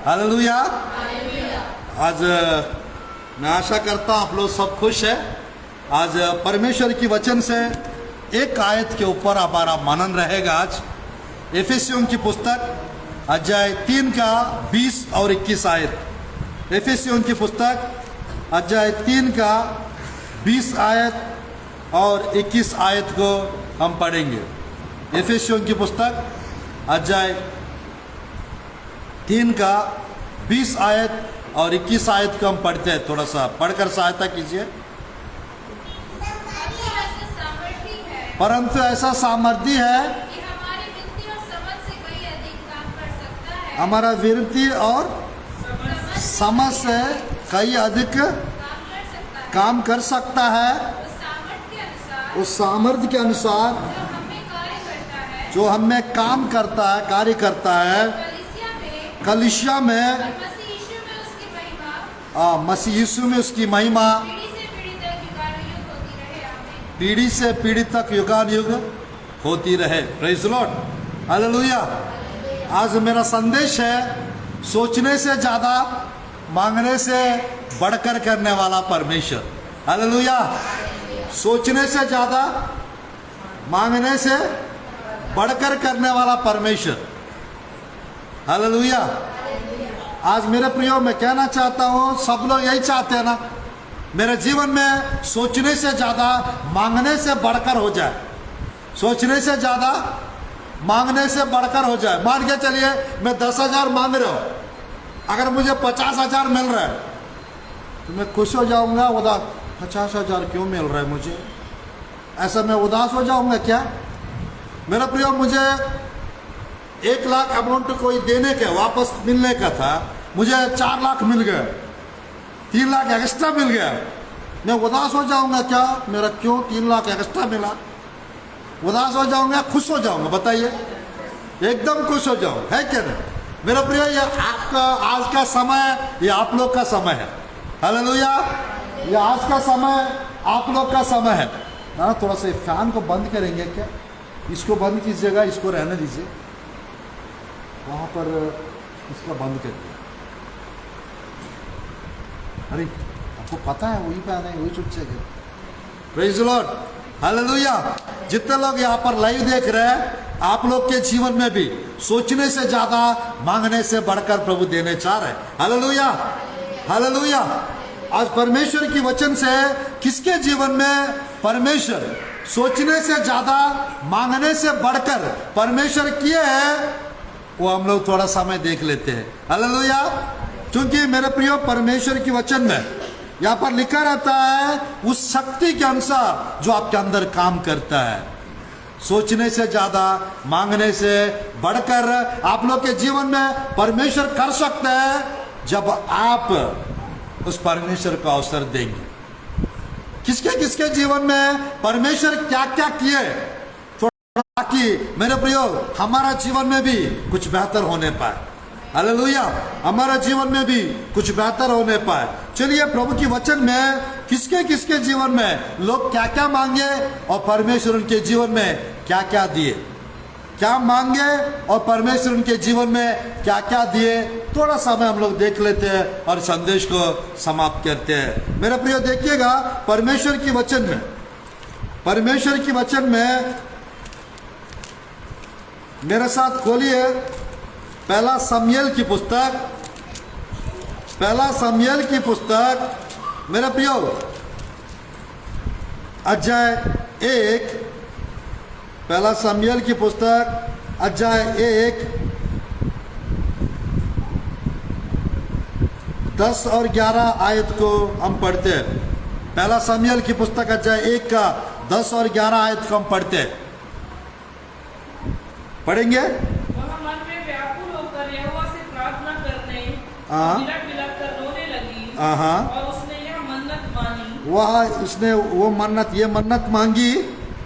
Hallelujah. आज मैं आशा करता हूँ आप लोग सब खुश है। आज परमेश्वर की वचन से एक आयत के ऊपर हमारा मनन रहेगा। आज एफेसियों की पुस्तक अध्याय 3 का 20 और 21 आयत। एफेसियों की पुस्तक अध्याय 3 का 20 आयत और 21 आयत को हम पढ़ेंगे। एफेसियों की पुस्तक अध्याय 3 का 20 आयत और 21 आयत को हम पढ़ते हैं। थोड़ा सा पढ़कर सहायता कीजिए। परंतु ऐसा सामर्थ्य है कि हमारी विनती और समझ से कहीं अधिक काम कर सकता है। हमारा विनती और समझ से कई अधिक काम कर सकता है उस सामर्थ्य के अनुसार जो हमें काम करता है, कार्य करता है कलीसिया में, मसीह यीशु में उसकी महिमा पीढ़ी से पीढ़ी तक युगानुयुग होती रहे। Praise the Lord, hallelujah. आज मेरा संदेश है सोचने से ज़्यादा मांगने से बढ़कर करने वाला परमेश्वर। हालेलुया। सोचने से ज़्यादा मांगने से बढ़कर करने वाला परमेश्वर। हालेलुया। आज मेरे प्रियो मैं कहना चाहता हूँ, सब लोग यही चाहते हैं ना, मेरे जीवन में सोचने से ज़्यादा मांगने से बढ़कर हो जाए। सोचने से ज़्यादा मांगने से बढ़कर हो जाए। मान के चलिए मैं 10,000 मांग रहा हूँ, अगर मुझे 50,000 मिल रहा है तो मैं खुश हो जाऊँगा। 50,000 क्यों मिल रहा है मुझे, ऐसा मैं उदास हो जाऊँगा क्या? मेरा प्रियो, मुझे 1 लाख अमाउंट कोई देने का वापस मिलने का था, मुझे 4 लाख मिल गया, 3 लाख एक्स्ट्रा मिल गया, मैं उदास हो जाऊंगा क्या? मेरा क्यों 3 लाख एक्स्ट्रा मिला? उदास हो जाऊंगा, खुश हो जाऊंगा? बताइए, एकदम खुश हो जाऊं, है क्या नहीं? मेरा प्रिय, ये आपका आज का समय, ये आप लोग का समय है। हालेलुया। ये आज का समय आप लोग का समय है ना। थोड़ा सा फैन को बंद करेंगे क्या? इसको बंद कीजिएगा, इसको रहने दीजिए, वहां पर इसका बंद कर दिया। अरे आपको पता है वही फैन है, वही चुपचे के। Praise the Lord, hallelujah. जितने लोग यहाँ पर लाइव देख रहे हैं, आप लोग के जीवन में भी सोचने से ज्यादा मांगने से बढ़कर प्रभु देने चाह रहे हैं। Hallelujah, hallelujah. आज परमेश्वर की वचन से किसके जीवन में परमेश्वर सोचने से ज्यादा मांगने से बढ़कर परमेश्वर किए हैं, वो हम लोग थोड़ा समय देख लेते हैं। हालेलुया। क्योंकि मेरे प्रियो, परमेश्वर की वचन में यहाँ पर लिखा रहता है उस शक्ति के अनुसार जो आपके अंदर काम करता है। सोचने से ज्यादा मांगने से बढ़कर आप लोग के जीवन में परमेश्वर कर सकते हैं जब आप उस परमेश्वर को अवसर देंगे। किसके किसके जीवन में परमेश्वर क्या क्या किए, ताकि मेरे प्रियो हमारा जीवन में भी कुछ बेहतर होने पाए। हालेलुया। हमारा जीवन में भी कुछ बेहतर होने पाए। चलिए, प्रभु की वचन में किसके किसके जीवन में लोग क्या क्या मांगे और परमेश्वर उनके जीवन में क्या क्या दिए, क्या मांगे और परमेश्वर उनके जीवन में क्या क्या दिए, थोड़ा समय हम लोग देख लेते हैं और संदेश को समाप्त करते हैं। मेरे प्रियो, देखिएगा परमेश्वर की वचन में, परमेश्वर की वचन में मेरे साथ खोलिए पहला शमूएल की पुस्तक, पहला शमूएल की पुस्तक मेरे प्रियो अध्याय 1, पहला शमूएल की पुस्तक अध्याय 1 10 और 11 आयत को हम पढ़ते हैं। पहला शमूएल की पुस्तक अध्याय 1 का 10 और 11 आयत को हम पढ़ते हैं। पढ़ेंगे। और उसने यह मन्नत मानी, उसने वो मन्नत, ये मन्नत मांगी,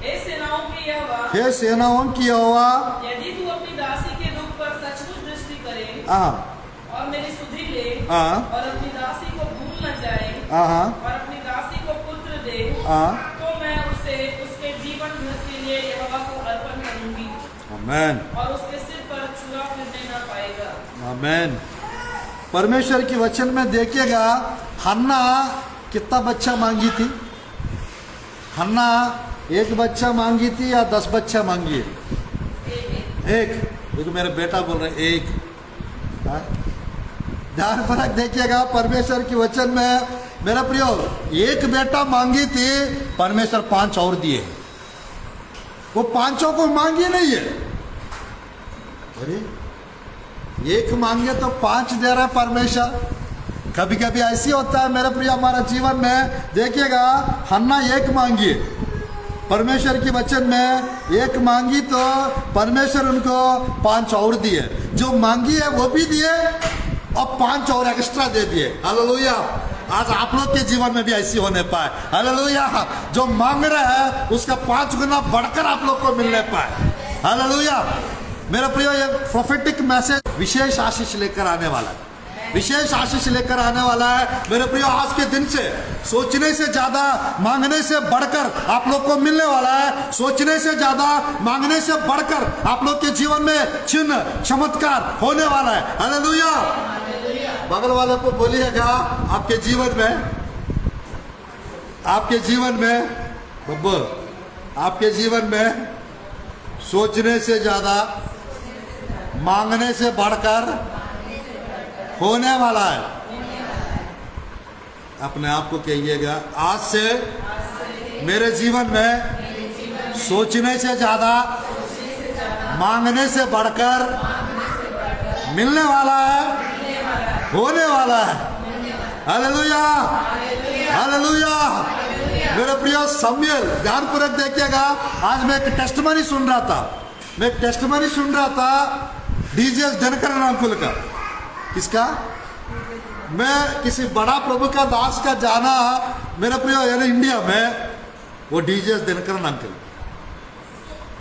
हे सेनाओं की यहोवा, हे सेनाओं की यहोवा, यदि तू अपनी दासी के दुख पर सचमुच दृष्टि करे और मेरी सुधि ले और अपनी दासी को भूल न जाए और अपनी दासी को पुत्र दे, तो मैं उसे उसके जीवन भर के लिए यहोवा को अर्पण करूंगी। आमीन। और उसके सिर पर छुरा फिरने न पाएगा। आमीन। परमेश्वर की वचन में देखिएगा, हन्ना कितना बच्चा मांगी थी? हन्ना एक बच्चा मांगी थी या 10 बच्चा मांगी है? एक। देखो मेरा बेटा बोल रहा है एक। ध्यान फर्क देखिएगा, परमेश्वर की वचन में मेरा प्रियो एक बेटा मांगी थी, परमेश्वर 5 और दिए। वो 5 को मांगी नहीं है। अरे एक मांगे तो 5 दे रहा है परमेश्वर। कभी कभी ऐसी होता है मेरे प्रिय हमारा जीवन में। देखिएगा, हन्ना एक मांगी, परमेश्वर की वचन में एक मांगी तो परमेश्वर उनको 5 और दिए। जो मांगी है वो भी दिए और 5 और एक्स्ट्रा दे दिए। हालेलुया। आज आप लोग के जीवन में भी ऐसी होने पाए। हालेलुया। जो मांग रहे हैं उसका 5 गुना बढ़कर आप लोग को मिलने पाए। हालेलुया। मेरा प्रिय ये प्रोफेटिक मैसेज विशेष आशीष लेकर आने वाला है, विशेष आशीष लेकर आने वाला है। मेरे प्रिय आज के दिन से सोचने से ज्यादा मांगने से बढ़कर आप लोग को मिलने वाला है। सोचने से ज्यादा मांगने से बढ़कर आप लोग के जीवन में चिन्ह चमत्कार होने वाला है। हालेलुया। बगल वाले को बोलिएगा, आपके जीवन में, आपके जीवन में बब्बू, आपके जीवन में सोचने से ज्यादा मांगने से बढ़कर होने वाला है। अपने आप को कहिएगा, आज से मेरे जीवन में सोचने से ज्यादा मांगने से बढ़कर मिलने वाला है, होने वाला है। हालेलुया। हालेलुया। मेरे प्रिय समूएल, ध्यानपूर्वक देखिएगा। आज मैं एक टेस्टमनी सुन रहा था, मैं एक टेस्टमनी सुन रहा था डीजीएस दिनकर अंकुल का। किसका? मैं किसी बड़ा प्रभु का दास का जाना मेरा प्रिय यानी इंडिया में, वो डीजीएस दिनकर अंकुल,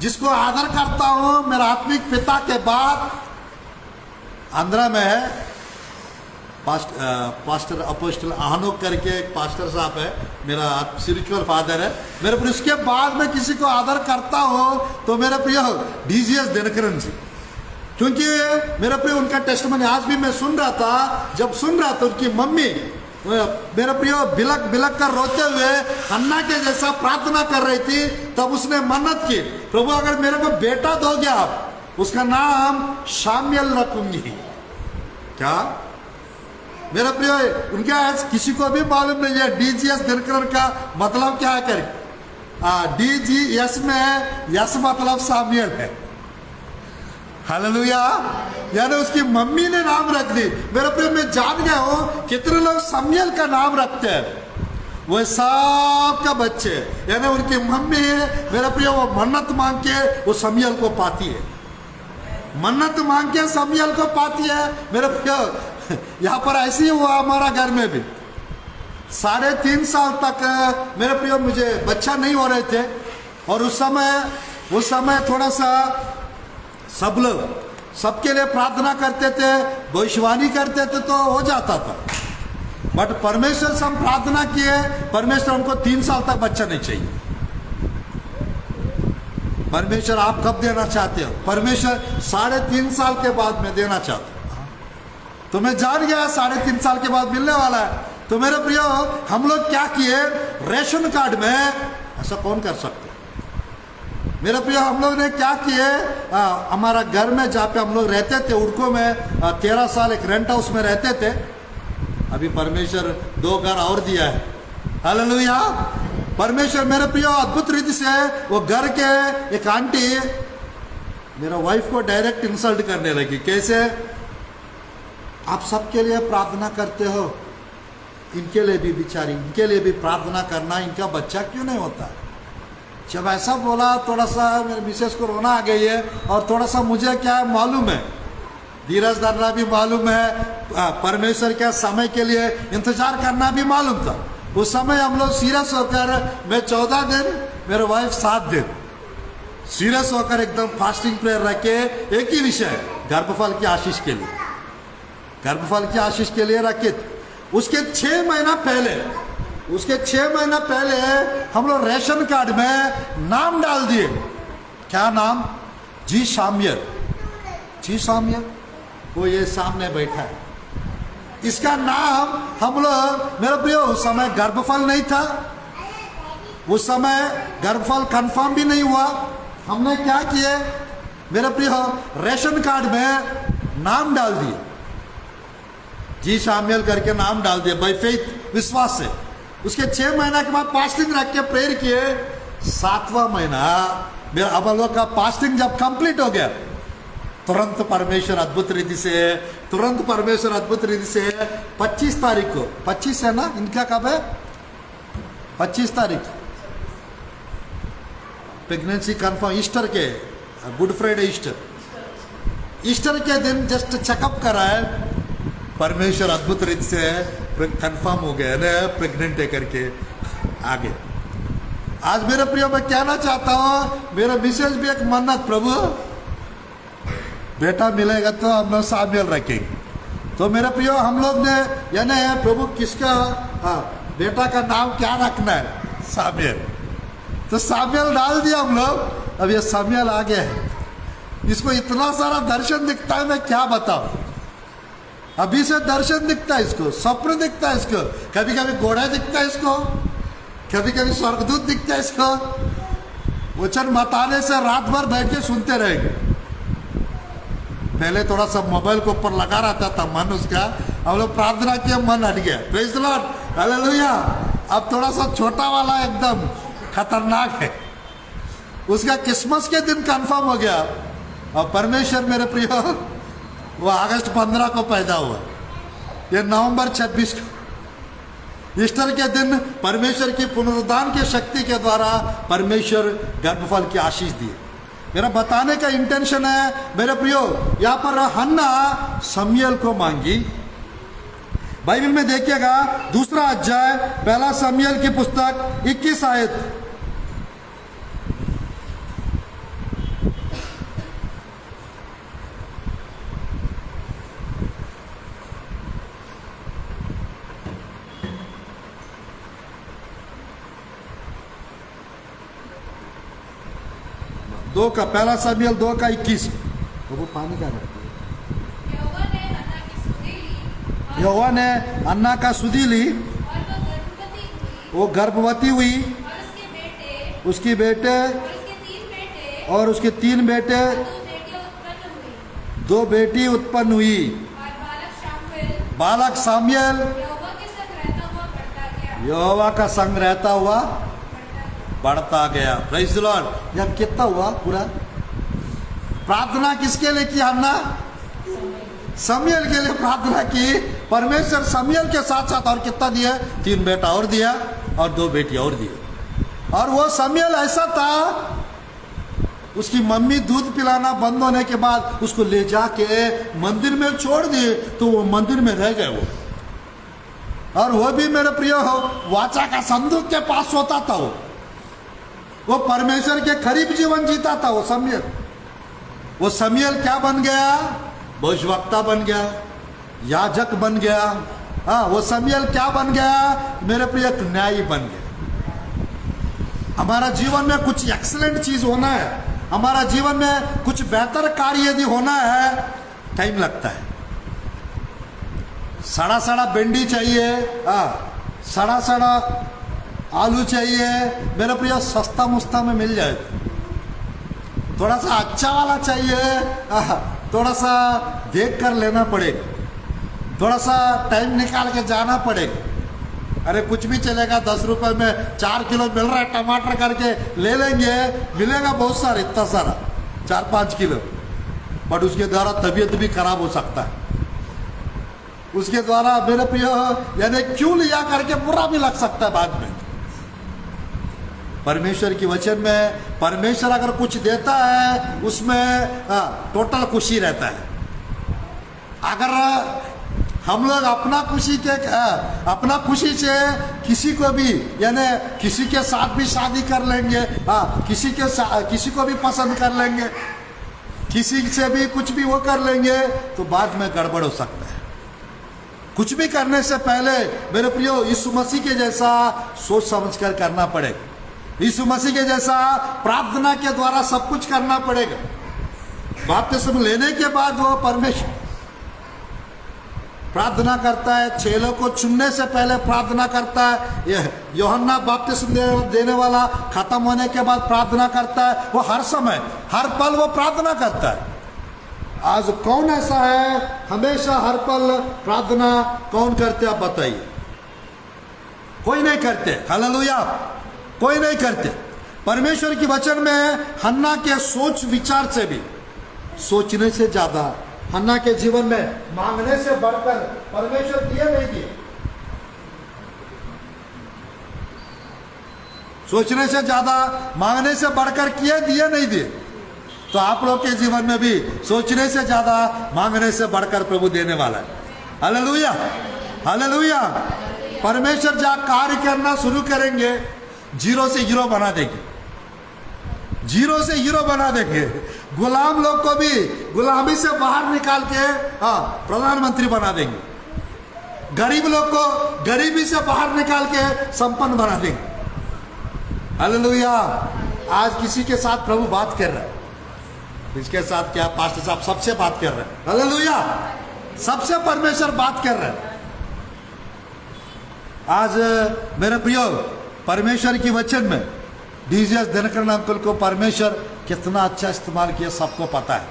जिसको आदर करता हूं मेरा आत्मिक पिता के बाद। आंध्रा में है पास्टर अपोस्टल आहनोक करके एक पास्टर साहब है, मेरा स्पिरिचुअल फादर है मेरे प्रिय। उसके बाद मैं किसी को आदर करता हूँ तो मेरे प्रिय डीजीएस दिनकरन जी, क्योंकि मेरे प्रिय उनका टेस्टमनी आज भी मैं सुन रहा था। जब सुन रहा था उनकी मम्मी मेरे प्रिय बिलक बिलक कर रोते हुए हन्ना के जैसा प्रार्थना कर रही थी, तब उसने मन्नत की, प्रभु अगर मेरे को बेटा दोगे आप, उसका नाम शाम्यल रखूंगी। क्या मेरा प्रिय उनका किसी को भी मालूम नहीं है डीजीएस दिनकर का मतलब क्या है। डीजीएस में यस मतलब शामिल है। हालेलुया। यानी उसकी मम्मी ने नाम रख दी। मेरे प्रिय मैं जान गया हूं कितने लोग शामिल का नाम रखते हैं, वो सब का बच्चे, यानी उनकी मम्मी मेरा प्रिय वो मन्नत मांग के वो शामिल को पाती है, मन्नत मांग के शामिल को पाती है। मेरे प्रिय यहाँ पर ऐसे ही हुआ हमारा घर में भी। 3.5 साल तक मेरे प्रिय मुझे बच्चा नहीं हो रहे थे, और उस समय थोड़ा सा सब लोग सबके लिए प्रार्थना करते थे, भविष्यवाणी करते थे तो हो जाता था। बट परमेश्वर से हम प्रार्थना किए, परमेश्वर हमको 3 साल तक बच्चा नहीं चाहिए। परमेश्वर आप कब देना चाहते हो? परमेश्वर 3.5 साल के बाद में देना चाहता हूं। तो मैं जान गया 3.5 साल के बाद मिलने वाला है। तो मेरे प्रियो हम लोग क्या किए, रेशन कार्ड में, ऐसा कौन कर सकते मेरे प्रियो, हम लोग ने क्या किए, हमारा घर में जहाँ पे हम लोग रहते थे उड़को में 13 साल एक रेंट हाउस में रहते थे। अभी परमेश्वर 2 घर और दिया है। हालेलुया। परमेश्वर मेरे प्रियो अद्भुत रीति से वो घर के एक आंटी मेरा वाइफ को डायरेक्ट इंसल्ट करने लगी। कैसे? आप सबके लिए प्रार्थना करते हो, इनके लिए भी बेचारी, इनके लिए भी प्रार्थना करना, इनका बच्चा क्यों नहीं होता? जब ऐसा बोला थोड़ा सा मेरे मिसेस को रोना आ गई है, और थोड़ा सा मुझे क्या मालूम है, धीरज धरना भी मालूम है, परमेश्वर के समय के लिए इंतजार करना भी मालूम था। उस समय हम लोग सीरियस होकर, मैं 14 दिन, मेरे वाइफ 7 दिन सीरियस होकर एकदम फास्टिंग प्रेयर रखे। एक ही विषय, गर्भफल की आशीष के लिए, गर्भफल की आशीष के लिए रखे। उसके 6 महीना पहले हम लोग रेशन कार्ड में नाम डाल दिए। क्या नाम? जी शामियल। जी शामियल। वो ये सामने बैठा है, इसका नाम हम लोग, मेरे प्रियो, उस समय गर्भफल नहीं था, उस समय गर्भफल कंफर्म भी नहीं हुआ। हमने क्या किए मेरे प्रियो, रेशन कार्ड में नाम डाल दिए, जी शामिल करके नाम डाल दिया बाय फेथ, विश्वास से। उसके 6 महीना के बाद फास्टिंग रख के प्रेयर किए। 7वां महीना मेरा अब लोग का फास्टिंग जब कंप्लीट हो गया, तुरंत परमेश्वर अद्भुत रीति से, तुरंत परमेश्वर अद्भुत रीति से 25 तारीख को, 25 है ना इनका, कब है 25 तारीख, प्रेगनेंसी कंफर्म, ईस्टर के, गुड फ्राइडे ईस्टर के दिन जस्ट चेकअप कराए, परमेश्वर अद्भुत रीति से कंफर्म हो गया ना, प्रेग्नेंट है करके आगे। आज मेरे प्रियो मैं कहना चाहता हूँ, मेरा मिसेज भी एक मन्नत, प्रभु बेटा मिलेगा तो हम लोग शामिल रखेंगे। तो मेरे प्रियो हम लोग ने यानी प्रभु किसका बेटा का नाम क्या रखना है, शामिल, तो शामिल डाल दिया हम लोग। अब ये शामिल आ गया है, इसको इतना सारा दर्शन दिखता है, मैं क्या बताऊं। अभी से दर्शन दिखता है इसको, स्वप्न दिखता है इसको, कभी कभी घोड़ा दिखता है इसको, कभी कभी स्वर्गदूत दिखता है इसको। वचन बताने से रात भर बैठ के सुनते रहेंगे। पहले थोड़ा सा मोबाइल को ऊपर लगा रहता था मन उसका, हम लोग प्रार्थना किया, मन हट गया, प्रेज द लॉर्ड, हालेलुया। अब थोड़ा सा छोटा वाला एकदम खतरनाक है, उसका क्रिसमस के दिन कंफर्म हो गया। और परमेश्वर मेरे प्रियो, वो अगस्त 15 को पैदा हुआ, ये नवंबर 26 को, ईस्टर के दिन परमेश्वर की पुनरुद्धान की शक्ति के द्वारा परमेश्वर गर्भफल की आशीष दिए। मेरा बताने का इंटेंशन है मेरे प्रियो, यहाँ पर हन्ना शमूएल को मांगी। बाइबल में देखिएगा 2 अध्याय 1 शमूएल की पुस्तक 21 आयत। दो का 1 शमूएल 2 का 21। तो वो पानी का यहोवा ने अन्ना का सुधि ली, वो गर्भवती हुई, उसके बेटे और उसके 3 बेटे, 2 बेटी उत्पन्न हुई। बालक शमूएल यहोवा का संग रहता हुआ बढ़ता गया। Praise the Lord. जब कितना हुआ पूरा, प्रार्थना किसके लिए की हन्ना? शमूएल के लिए प्रार्थना की। परमेश्वर शमूएल के साथ साथ और कितना दिया? 3 बेटा और दिया और 2 बेटी और दिए। और वो शमूएल ऐसा था, उसकी मम्मी दूध पिलाना बंद होने के बाद उसको ले जाके मंदिर में छोड़ दिए, तो वो मंदिर में रह गए वो। और वो भी मेरे प्रिय हो, वाचा का संदूक के पास सोता था वो परमेश्वर के करीब जीवन जीता था वो शमूएल। वो शमूएल क्या बन गया? भविष्यवक्ता बन गया, याजक बन गया। हाँ, वो शमूएल क्या बन गया मेरे प्रिय? न्यायी बन गया। हमारा जीवन में कुछ एक्सीलेंट चीज होना है, हमारा जीवन में कुछ बेहतर कार्य यदि होना है, टाइम लगता है। सड़ा सड़ा भिंडी चाहिए, सड़ा सड़ा आलू चाहिए मेरे प्रिय, सस्ता मुस्ता में मिल जाए। थोड़ा सा अच्छा वाला चाहिए, थोड़ा सा देख कर लेना पड़ेगा, थोड़ा सा टाइम निकाल के जाना पड़ेगा। अरे कुछ भी चलेगा, 10 रुपए में 4 किलो मिल रहा है टमाटर करके ले लेंगे, मिलेगा बहुत सारा, इतना सारा 4-5 किलो, बट उसके द्वारा तबीयत भी खराब हो सकता है। उसके द्वारा मेरे प्रिय यानी क्यों लिया करके बुरा भी लग सकता है बाद में। परमेश्वर की वचन में परमेश्वर अगर कुछ देता है उसमें टोटल खुशी रहता है। अगर हम लोग अपना खुशी से किसी को भी यानी किसी के साथ भी शादी कर लेंगे, किसी को भी पसंद कर लेंगे, किसी से भी कुछ भी वो कर लेंगे, तो बाद में गड़बड़ हो सकता है। कुछ भी करने से पहले मेरे प्रियो यीशु मसीह के जैसा सोच समझ कर करना पड़ेगा। यीशु मसीह के जैसा प्रार्थना के द्वारा सब कुछ करना पड़ेगा। बपतिस्मा लेने के बाद वो प्रार्थना करता है, चेलों को चुनने से पहले प्रार्थना करता है, यह यूहन्ना बपतिस्मा देने वाला खत्म होने के बाद प्रार्थना करता है। वो हर समय हर पल वो प्रार्थना करता है। आज कौन ऐसा है हमेशा हर पल प्रार्थना कौन करते आप बताइए? कोई नहीं करते। हालेलुया, कोई नहीं करते। परमेश्वर की वचन में हन्ना के सोच विचार से भी, सोचने से ज्यादा हन्ना के जीवन में मांगने से बढ़कर परमेश्वर दिए नहीं दिए। सोचने से ज्यादा मांगने से बढ़कर किए दिए नहीं दिए। तो आप लोग के जीवन में भी सोचने से ज्यादा मांगने से बढ़कर प्रभु देने वाला है। Hallelujah, hallelujah. परमेश्वर जहाँ कार्य करना शुरू करेंगे, जीरो से हीरो बना देंगे, जीरो से हीरो बना देंगे। गुलाम लोग को भी गुलामी से बाहर निकाल के प्रधानमंत्री बना देंगे। गरीब लोग को गरीबी से बाहर निकाल के संपन्न बना देंगे। हालेलुया। आज किसी के साथ प्रभु बात कर रहा है। इसके साथ क्या पास्टर साहब सबसे बात कर रहे हैं। हालेलुया, सबसे परमेश्वर बात कर रहे हैं। आज मेरे प्रियो, परमेश्वर की वचन में डीजीएस दिनकरन अंकल को परमेश्वर कितना अच्छा इस्तेमाल किया सबको पता है।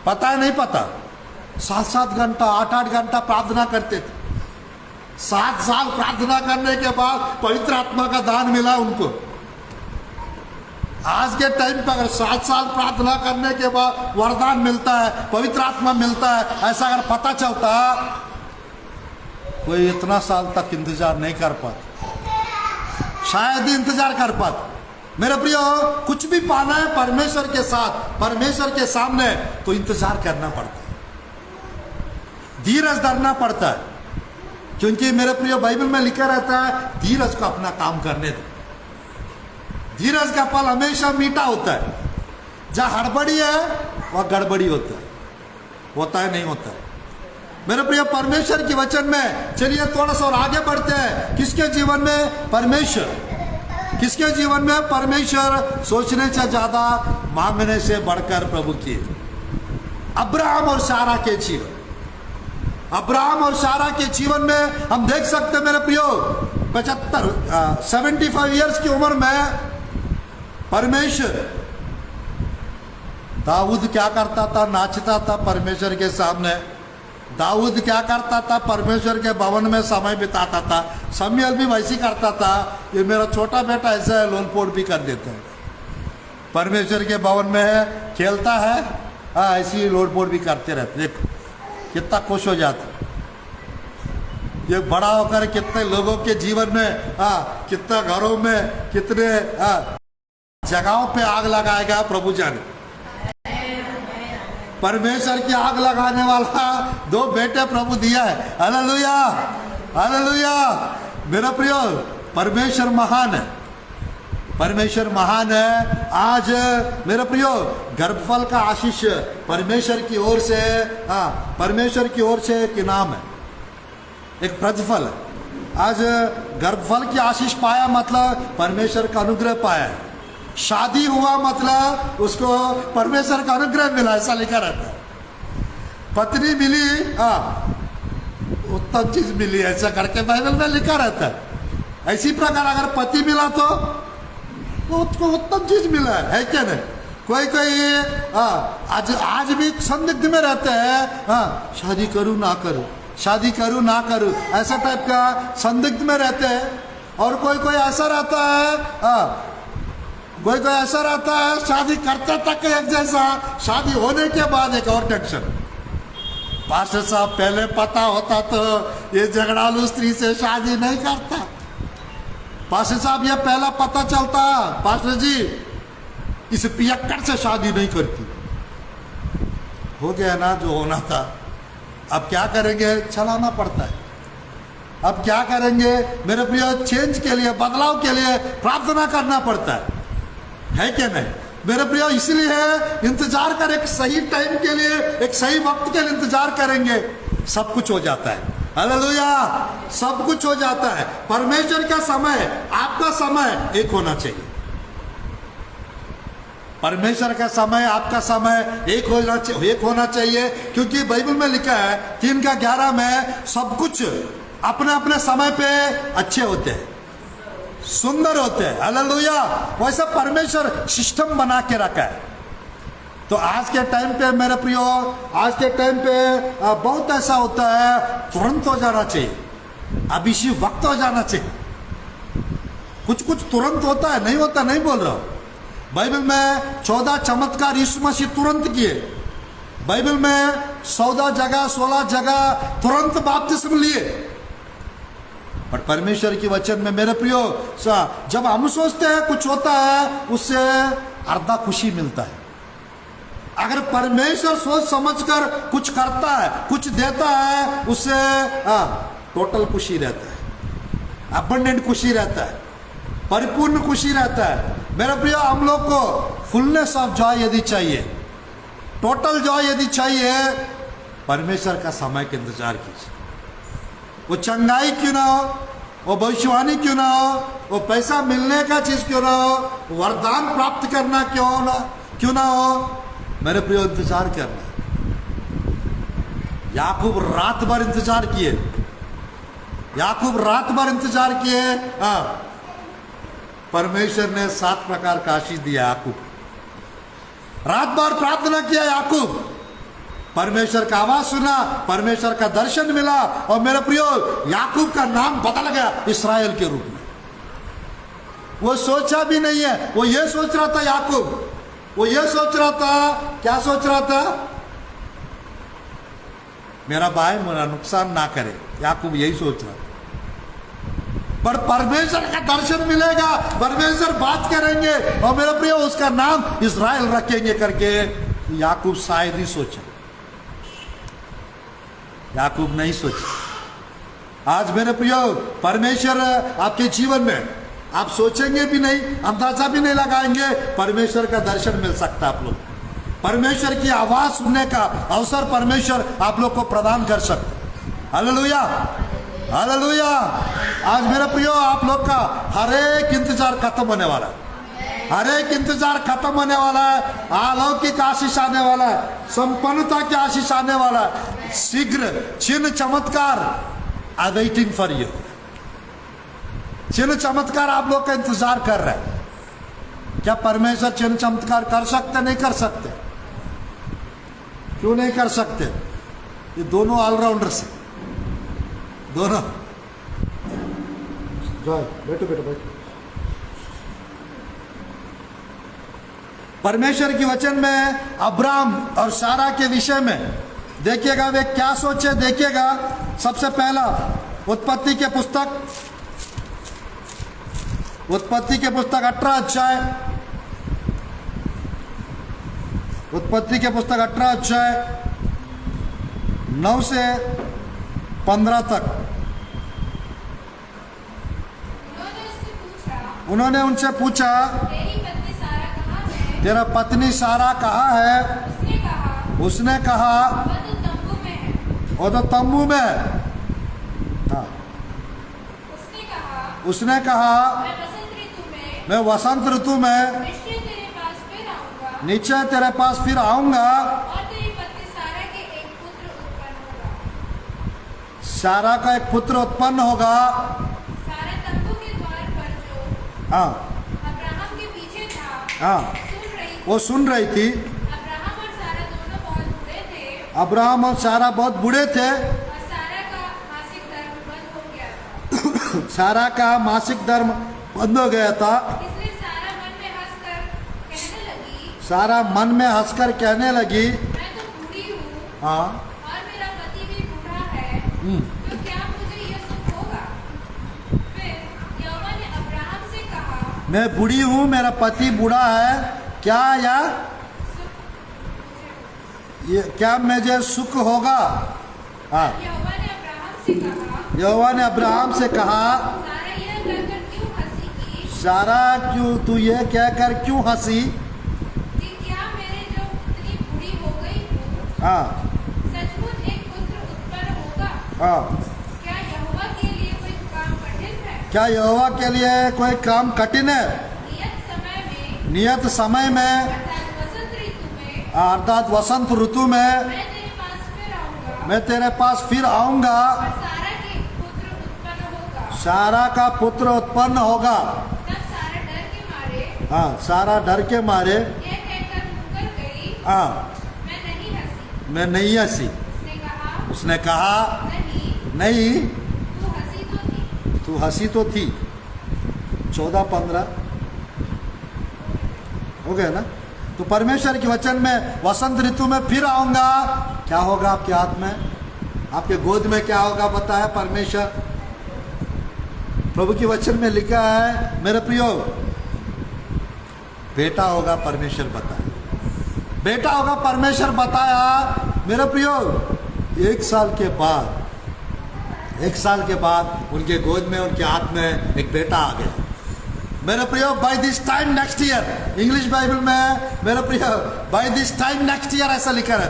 पता है नहीं पता? 7-7 घंटा 8-8 घंटा प्रार्थना करते थे। 7 साल प्रार्थना करने के बाद पवित्र आत्मा का दान मिला उनको। आज के टाइम पर अगर 7 साल प्रार्थना करने के बाद वरदान मिलता है, पवित्र आत्मा मिलता है, ऐसा अगर पता चलता, कोई इतना साल तक इंतजार नहीं कर पाता, शायद ही इंतजार कर पाता। मेरे प्रियो, कुछ भी पाना है परमेश्वर के साथ, परमेश्वर के सामने, तो इंतजार करना पड़ता है, धीरज धरना पड़ता है। क्योंकि मेरे प्रियो, बाइबल में लिखा रहता है धीरज को अपना काम करने दो। धीरज का फल हमेशा मीठा होता है। जहाँ हड़बड़ी है वह गड़बड़ी होता है नहीं होता है। मेरे प्रिय, परमेश्वर के वचन में चलिए थोड़ा सा और आगे बढ़ते हैं। किसके जीवन में परमेश्वर, किसके जीवन में परमेश्वर सोचने से ज्यादा मांगने से बढ़कर प्रभु किए? अब्राहम और सारा के जीवन, अब्राहम और सारा के जीवन में हम देख सकते हैं मेरे प्रियो, 75 ईयर्स की उम्र में परमेश्वर, दाऊद क्या करता था? नाचता था परमेश्वर के सामने। दाऊद क्या करता था? परमेश्वर के भवन में समय बिताता था। शमूएल भी वैसे करता था। ये मेरा छोटा बेटा ऐसा है, लोलपोट भी कर देता है, परमेश्वर के भवन में है, खेलता है, ऐसी लोलपोट भी करते रहते। देखो कितना खुश हो जाता। ये बड़ा होकर कितने लोगों के जीवन में, कितना घरों में, कितने जगहों पे आग लगाएगा प्रभु जाने। परमेश्वर की आग लगाने वाला 2 बेटे प्रभु दिया है। Hallelujah, hallelujah. मेरा प्रियो, परमेश्वर महान है, परमेश्वर महान है। आज मेरे प्रियो, गर्भफल का आशीष परमेश्वर की ओर से, परमेश्वर की ओर से एक इनाम है, एक प्रतिफल है। आज गर्भफल की आशीष पाया मतलब परमेश्वर का अनुग्रह पाया है। शादी हुआ मतलब उसको परमेश्वर का अनुग्रह मिला, ऐसा लिखा रहता है। पत्नी मिली, उत्तम चीज मिली, ऐसा करके बाइबल में लिखा रहता है। इसी प्रकार अगर पति मिला तो उसको उत्तम चीज मिला है क्या नहीं? कोई आज भी संदिग्ध में रहते हैं, शादी करूं ना करूं, शादी करूं ना करूं, ऐसा टाइप का संदिग्ध में रहते हैं। और कोई ऐसा रहता है, कोई ऐसा रहता है शादी करते तक एक जैसा, शादी होने के बाद एक और टेंशन। पास्टर साहब, पहले पता होता तो ये झगड़ालू स्त्री से शादी नहीं करता। पास्टर साहब, ये पहला पता चलता पास्टर जी इस पियक्कड़ से शादी नहीं करती। हो गया ना जो होना था, अब क्या करेंगे? चलाना पड़ता है। अब क्या करेंगे मेरे प्रिय? चेंज के लिए, बदलाव के लिए प्रार्थना करना पड़ता है क्या नहीं मेरे प्रिय? इसलिए इंतजार कर, एक सही टाइम के लिए, एक सही वक्त के लिए इंतजार करेंगे, सब कुछ हो जाता है। हालेलुया, सब कुछ हो जाता है। परमेश्वर का समय, आपका समय एक होना चाहिए। परमेश्वर का समय आपका समय एक होना चाहिए, क्योंकि बाइबल में लिखा है 3:11 में सब कुछ अपने अपने समय पे अच्छे होते हैं, सुंदर होते हैं। हालेलुया। वैसे परमेश्वर सिस्टम बना के रखा है। तो आज के टाइम पे मेरे प्रियो, आज के टाइम पे बहुत ऐसा होता है, तुरंत हो जाना चाहिए, अब इसी वक्त हो जाना चाहिए। कुछ कुछ तुरंत होता है, नहीं होता नहीं बोल रहा हूं। बाइबल में 14 चमत्कार यीशु मसीह तुरंत किए। बाइबल में 14 जगह 16 जगह तुरंत बपतिस्म लिए। पर परमेश्वर की वचन में मेरे प्रियो, जब हम सोचते हैं कुछ होता है, उससे आधा खुशी मिलता है। अगर परमेश्वर सोच समझकर कुछ करता है, कुछ देता है, उससे टोटल खुशी रहता है, अबंडेंट खुशी रहता है, परिपूर्ण खुशी रहता है। मेरे प्रिय, हम लोग को फुलनेस ऑफ जॉय यदि चाहिए, टोटल जॉय यदि चाहिए, परमेश्वर का समय का इंतजार कीजिए। वो चंगाई क्यों ना हो, वो भविष्यवाणी क्यों ना हो, वो पैसा मिलने का चीज क्यों ना हो, वरदान प्राप्त करना क्यों ना हो, मेरे प्रिय इंतजार करना। याकूब रात भर इंतजार किए, याकूब रात भर इंतजार किए। परमेश्वर ने 7 प्रकार का आशीष दिया याकूब। रात भर प्रार्थना किया याकूब, परमेश्वर का आवाज सुना, परमेश्वर का दर्शन मिला, और मेरे प्रियो याकूब का नाम बदल गया इस्राएल के रूप में। वो सोचा भी नहीं है, वो ये सोच रहा था याकूब, वो ये सोच रहा था, क्या सोच रहा था, मेरा भाई मेरा नुकसान ना करे। याकूब यही सोच रहा था। पर परमेश्वर का दर्शन मिलेगा, परमेश्वर बात करेंगे, और मेरे प्रियो उसका नाम इस्राएल रखेंगे करके याकूब शायद ही सोचा। याकूब नहीं सोचा। आज मेरे प्रियो, परमेश्वर आपके जीवन में, आप सोचेंगे भी नहीं, अंदाजा भी नहीं लगाएंगे, परमेश्वर का दर्शन मिल सकता है। आप लोग परमेश्वर की आवाज सुनने का अवसर परमेश्वर आप लोग को प्रदान कर सकते। Hallelujah, hallelujah. आज मेरे प्रियो, आप लोग का हर एक इंतजार खत्म होने वाला है, हर एक इंतजार खत्म होने वाला है। अलौकिक आशीष आने वाला है, संपन्नता की आशीष आने वाला है। शीघ्र चिन्ह चमत्कार आई वेटिंग फॉर यू। चिन्ह चमत्कार आप लोग का इंतजार कर रहे हैं। क्या परमेश्वर चिन्ह चमत्कार कर सकते, नहीं कर सकते? क्यों नहीं कर सकते? ये दोनों ऑलराउंडर्स हैं, दोनों। बैठो बैठो बैठो। परमेश्वर की वचन में अब्राम और सारा के विषय में देखिएगा, वे क्या सोचे देखिएगा। सबसे पहला उत्पत्ति के पुस्तक 18 अध्याय, उत्पत्ति के पुस्तक 18 अध्याय 9 से 15 तक। उन्होंने उनसे पूछा, तेरा पत्नी सारा कहाँ है? उसने कहा वो तो तंबू में है। हाँ। उसने कहा मैं वसंत ऋतु में नीचे तेरे पास फिर आऊंगा, सारा का एक पुत्र उत्पन्न होगा। हाँ, अब्राहम के पीछे था। हाँ, वो सुन रही थी। अब्राहम और सारा बहुत बूढ़े थे। सारा का मासिक धर्म बंद हो गया था। इसलिए सारा मन में हंसकर कहने लगी, मैं तो बूढ़ी हूँ, हाँ, और मेरा पति भी बूढ़ा है, तो क्या मुझे यह सुख होगा? फिर यहोवा ने अब्राहम से कहा, मैं बूढ़ी हूँ, मेरा पति बूढ़ा है, क्या मुझे सुख होगा? हाँ। यहोवा ने अब्राहम से कहा, सारा क्यों तू ये कहकर क्यों हंसी? क्या मेरे जो पुत्री बूढ़ी हो गई हूँ, हाँ, सचमुच एक पुत्र उत्पन्न होगा? हाँ। क्या यहोवा के लिए कोई काम कठिन है? क्या यहोवा के लिए कोई काम कठिन है? नियत समय में अर्थात वसंत ऋतु में मैं तेरे पास फिर आऊंगा मैं तेरे पास फिर आऊंगा, और सारा के पुत्र उत्पन्न होगा। सारा का पुत्र उत्पन्न होगा। तब सारा डर के मारे हाँ, सारा डर के मारे यह कहकर मुकर गई, हाँ मैं नहीं हंसी। मैं नहीं हंसी। उसने कहा नहीं, नहीं, तू हंसी तो थी। तू हंसी तो थी। 14-15 हो गया ना। तो परमेश्वर के वचन में वसंत ऋतु में फिर आऊंगा, क्या होगा आपके हाथ में, आपके गोद में क्या होगा बताया परमेश्वर। प्रभु के वचन में लिखा है मेरे प्रियो, बेटा होगा परमेश्वर बताया, बेटा होगा परमेश्वर बताया। मेरे प्रियो 1 साल के बाद, 1 साल के बाद उनके गोद में, उनके हाथ में एक बेटा आ गया। मेरे प्रियो by this time next year, English Bible में मेरे प्रियो by this time next year ऐसा लिखा है।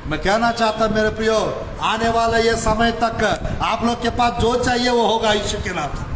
मैं कहना चाहता मेरे प्रियो, आने वाला ये समय तक आप लोग के पास जो चाहिए वो होगा यीशु के नाम से।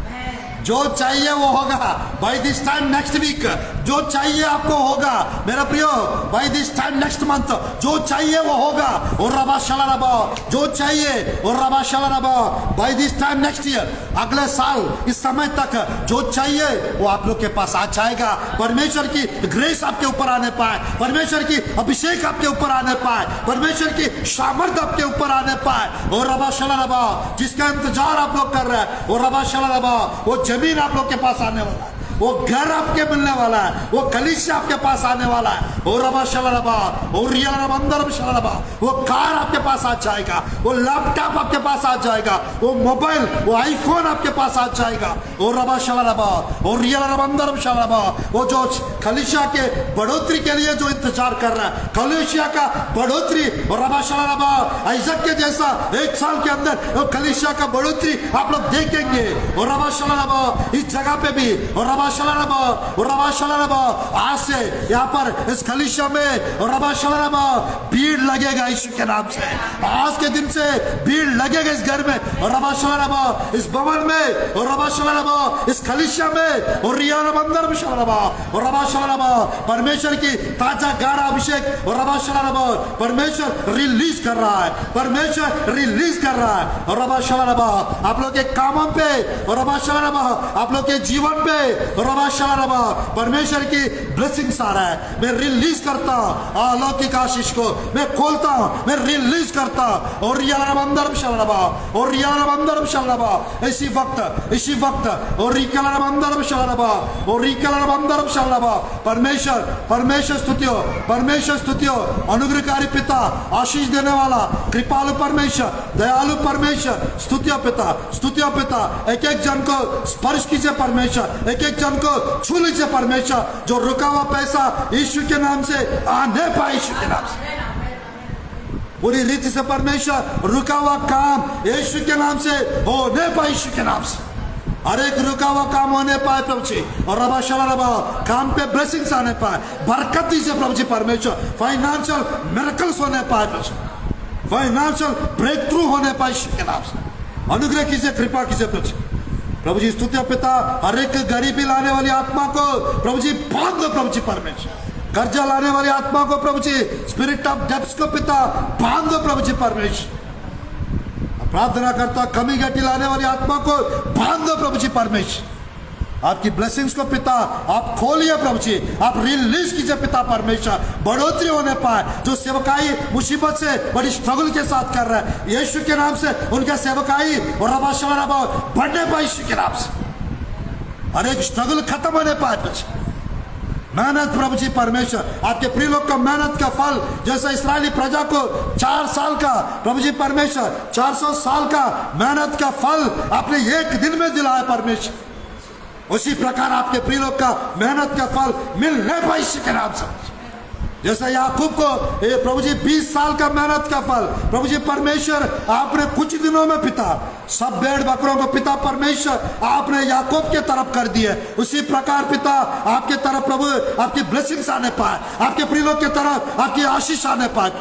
जो चाहिए वो होगा by this time next week, जो चाहिए आपको होगा मेरा प्रियो by this time next month, जो चाहिए वो होगा। और रबा शला रबा, जो चाहिए और रबा शला रबा by this time next year, अगले साल इस समय तक जो चाहिए वो आप लोग के पास आ जाएगा। परमेश्वर की ग्रेस आपके ऊपर आने पाए, परमेश्वर की अभिषेक आपके ऊपर आने पाए, परमेश्वर की सामर्थ आपके ऊपर आने पाए। और रबा शला रबा, जिसका इंतजार आप लोग कर रहे हैं, और रबा शला रबा, वो जमीन आप लोग के पास आने वाला है, वो घर आपके मिलने वाला है, वो कलीसिया आपके पास आने वाला है। और रबा शलरबा, और रियलरबंदर शलरबा, वो कार आपके पास आ जाएगा, वो लैपटॉप आपके पास आ जाएगा, वो मोबाइल, वो आईफोन आपके पास आ जाएगा। और रबा शलरबा, और रियलरबंदर शलरबा, वो जो कलीसिया के बढ़ोतरी के लिए जो इंतजार कर रहा है, कलीसिया का बढ़ोतरी, और रबा शलरबा आइजक के जैसा 1 साल के अंदर वो कलीसिया का बढ़ोतरी आप लोग देखेंगे। और रबा शलरबा इस जगह पे भी, और रबा शलरबा आज से यहाँ पर इस कलीसिया में और रबा शलरबा भीड़ लगेगा यीशु के नाम से। आज के दिन से भीड़ लगेगा इस घर में, और रबा शलरबा इस भवन में, और रबा शलरबा इस कलीसिया में, और रियानबंदर शलरबा, और रबा शलरबा परमेश्वर की ताजा गाढ़ा अभिषेक, और रबा शलरबा परमेश्वर रिलीज कर रहा है, परमेश्वर रिलीज कर रहा है। और रबा शलरबा आप लोग के कामों पे, और रबा शलरबा आप लोग के जीवन पे, रबा शलरबा परमेश्वर की ब्लेसिंग्स आ रहा है। मैं रिलीज करता हूं अलौकिक आशीष को, मैं खोलता हूं, मैं रिलीज करता हूं। और रियानबंदर शलरबा, और रियानबंदर शलरबा इसी वक्त, और रिकलरबंदर शलरबा, और रिकलरबंदर शलरबा परमेश्वर स्तुतियो, परमेश्वर स्तुतियो, अनुग्रहकारी पिता, आशीष देने वाला, कृपालु परमेश्वर, दयालु परमेश्वर, स्तुतियो पिता, एक जन को स्पर्श कीजिए परमेश्वर, एक जन को छू लीजिए परमेश्वर। जो रुका हुआ पैसा यीशु के नाम से आने पाए, यीशु के नाम से पूरी रीति से परमेश्वर, रुका हुआ काम यीशु के नाम से होने पाए, यीशु के नाम से हर एक रुका हुआ काम होने पाए प्रभु जी। और रबा शलरबा काम पे ब्लेसिंग्स आने पाए, बरकती से प्रभु जी परमेश्वर, फाइनेंशियल मिरेकल्स होने पाए प्रभु जी, फाइनेंशियल ब्रेक थ्रू होने पाए यीशु के नाम से। अनुग्रह कीजिए, कृपा कीजिए प्रभु जी। प्रभु जी स्तुतिया पिता, हर एक गरीबी लाने वाली आत्मा को प्रभु जी बांध दो प्रभु जी परमेश्वर, कर्जा लाने वाली आत्मा को प्रभु जी, स्पिरिट ऑफ डेब्ट्स को पिता बांध दो प्रभु जी परमेश्वर। प्रार्थना करता कमी घटी लाने वाली आत्मा को बांध दो प्रभु जी परमेश्वर। आपकी ब्लेसिंग्स को पिता आप खोलिए प्रभु जी, आप रिलीज कीजिए पिता परमेश्वर, बढ़ोतरी होने पाए। जो सेवकाई मुसीबत से बड़ी स्ट्रगल के साथ कर रहा है, यीशु के नाम से उनका सेवकाई और रबा शलरबा बढ़ने पाए यीशु के नाम से, हर एक स्ट्रगल खत्म होने पाए। मेहनत प्रभु जी परमेश्वर, आपके प्रिय लोग का मेहनत का फल, जैसा इस्राएली प्रजा को 4 साल का प्रभु जी परमेश्वर 400 साल का मेहनत का फल आपने 1 दिन में दिलाया परमेश्वर, उसी प्रकार आपके प्रिय लोग का मेहनत का फल मिलने पाए यीशु के नाम से। जैसा याकूब को प्रभु जी 20 साल का मेहनत का फल प्रभु जी परमेश्वर आपने कुछ दिनों में पिता, सब भेड़ बकरों को पिता परमेश्वर आपने याकूब के तरफ कर दिए, उसी प्रकार पिता आपके तरफ प्रभु आपकी ब्लेसिंग्स आने पाए, आपके प्रिय लोग के तरफ आपकी आशीष आने पाए।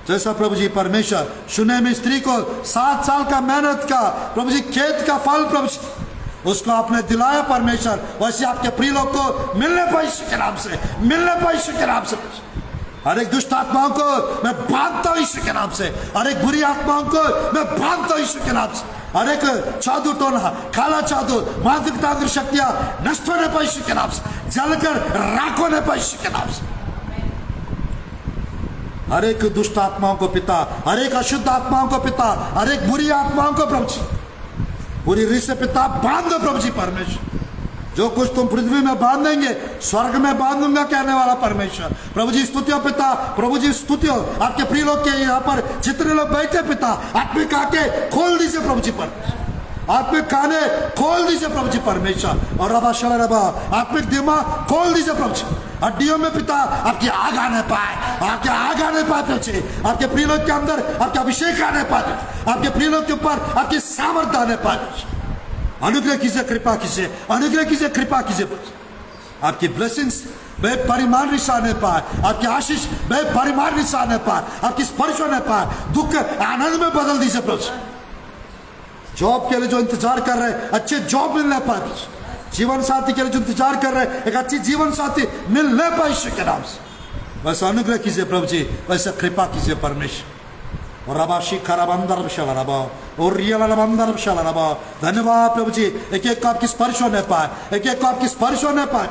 जैसा प्रभु जी परमेश्वर सुनेमी स्त्री को 7 साल का मेहनत का प्रभु जी खेत का फल प्रभु जी उसको आपने दिलाया परमेश्वर, वैसे आपके प्रिय लोग को मिलने पर यीशु के नाम से, मिलने पर यीशु के नाम से। हर एक दुष्ट आत्माओं को मैं बांधता हूं यीशु के नाम से, हर एक बुरी आत्माओं को मैं बांधता हूं यीशु के नाम से। हर एक जादू टोना, काला जादू, मांत्रिक तांत्रिक शक्तियां नष्ट होने पर यीशु के नाम से, जलकर राख होने पर यीशु के नाम से। हर एक दुष्ट आत्माओं को पिता, हर एक अशुद्ध आत्माओं को पिता, हर एक बुरी आत्माओं को प्रभु जी, पूरी रीत से पिता बांध दो प्रभु जी परमेश्वर। जो कुछ तुम पृथ्वी में बांधेंगे स्वर्ग में बांधूंगा कहने वाला परमेश्वर। प्रभु जी स्तुतियों पिता, प्रभु जी स्तुतियों। आपके प्रिय लोग के यहाँ पर जितने लोग बैठे पिता, आत्मिक आंखें खोल दीजिए प्रभु जी परमेश्वर, आत्मिक काने खोल दीजिए प्रभु जी परमेश्वर, और रबा शला रबा आत्मिक दिमाग खोल दीजिए प्रभु जी। हड्डियों में पिता आपकी आग आने पाए, आपके आग आने पाए प्रभु जी, आपके प्रिय लोग के अंदर आपके अभिषेक आने पाए, आपके प्रिय लोग के ऊपर आपकी सामर्थ्य आने पाए। अनुग्रह कीजिए, कृपा कीजिए, अनुग्रह कीजिए, कृपा कीजिए। आपकी ब्लेसिंग्स बेपरिमाण रिसाने पाए, आपकी आशीष बेपरिमाण रिसाने पाए, आपकी स्पर्श होने पाए, दुख आनंद में बदल दीजिए प्रभु। जॉब के लिए जो इंतजार कर रहे हैं अच्छे जॉब मिलने पाए, जीवन साथी के लिए जो इंतजार कर रहे हैं एक अच्छी जीवन साथी मिलने पाए यीशु के नाम से। वैसे अनुग्रह कीजिए प्रभु जी, वैसे कृपा कीजिए परमेश्वर। और रबाशी खराबंदर शलरबा और रियलबंदर शलरबा। धन्यवाद प्रभु जी, एक एक को आपकी स्पर्श होने पाए, एक एक को आपकी स्पर्श होने पाए,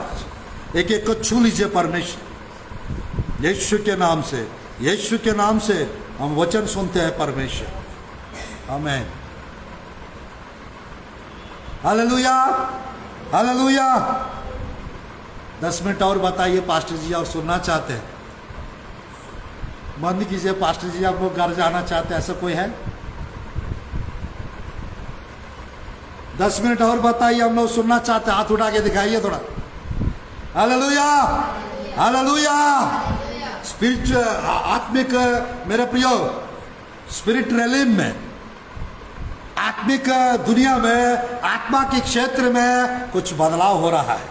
एक एक को छू लीजिए परमेश्वर। यीशु के नाम से, यीशु के नाम से हम वचन सुनते हैं परमेश्वर। आमीन। Hallelujah, hallelujah. 10 मिनट और बताइए पास्टर जी, और सुनना चाहते हैं। बंद कीजिए पास्टर जी, आप लोग घर जाना चाहते हैं, ऐसा कोई है? 10 मिनट और बताइए, हम लोग सुनना चाहते हैं। हाथ उठा के दिखाइए थोड़ा। Hallelujah, hallelujah. स्पिरिट आत्मिक, मेरे प्रियो, स्पिरिट रेलिम में, आत्मिक दुनिया में, आत्मा के क्षेत्र में कुछ बदलाव हो रहा है,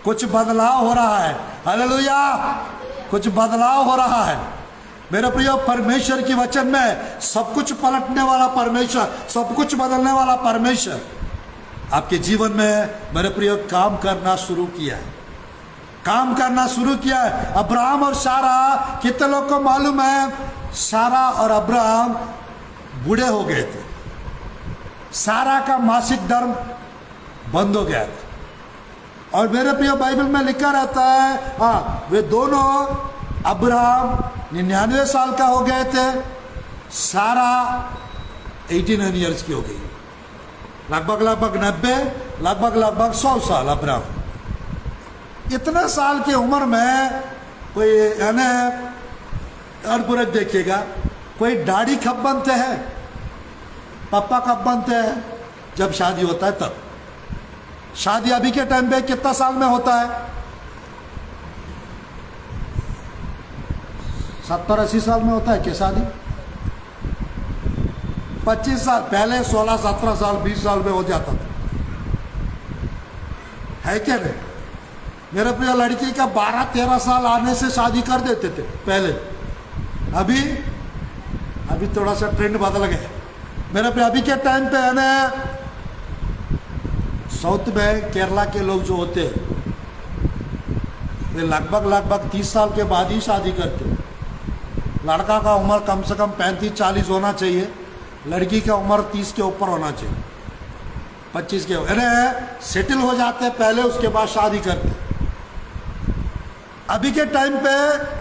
कुछ बदलाव हो रहा है। हालेलुया, कुछ बदलाव हो रहा है मेरे प्रियो। परमेश्वर की वचन में सब कुछ पलटने वाला परमेश्वर, सब कुछ बदलने वाला परमेश्वर आपके जीवन में मेरे प्रियो काम करना शुरू किया है, काम करना शुरू किया है। अब्राहम और सारा, कितने लोग को मालूम है सारा और अब्राहम बूढ़े हो गए थे, सारा का मासिक धर्म बंद हो गया था। और मेरे प्रिय बाइबल में लिखा रहता है, हाँ, वे दोनों अब्राहम 99 साल का हो गए थे, सारा 89 ईयर्स की हो गई, लगभग 90, लगभग 100 साल। अब्राहम इतने साल की उम्र में कोई यानी, और पूरा देखिएगा, कोई दाढ़ी कब बनते हैं, पापा कब बनते हैं, जब शादी होता है तब। शादी अभी के टाइम पे कितना साल में होता है? 70-80 साल में होता है क्या शादी? 25 साल पहले 16-17 साल 20 साल में हो जाता था, है क्या नहीं? मेरे प्रिय लड़की का 12-13 साल आने से शादी कर देते थे पहले। अभी थोड़ा सा ट्रेंड बदल गया मेरे प्रिय। अभी के टाइम पे है ना, साउथ में केरला के लोग जो होते हैं वे लगभग 30 साल के बाद ही शादी करते। लड़का का उम्र कम से कम 35-40 होना चाहिए, लड़की का उम्र 30 के ऊपर होना चाहिए, 25 के। अरे सेटल हो जाते पहले, उसके बाद शादी करते। अभी के टाइम पे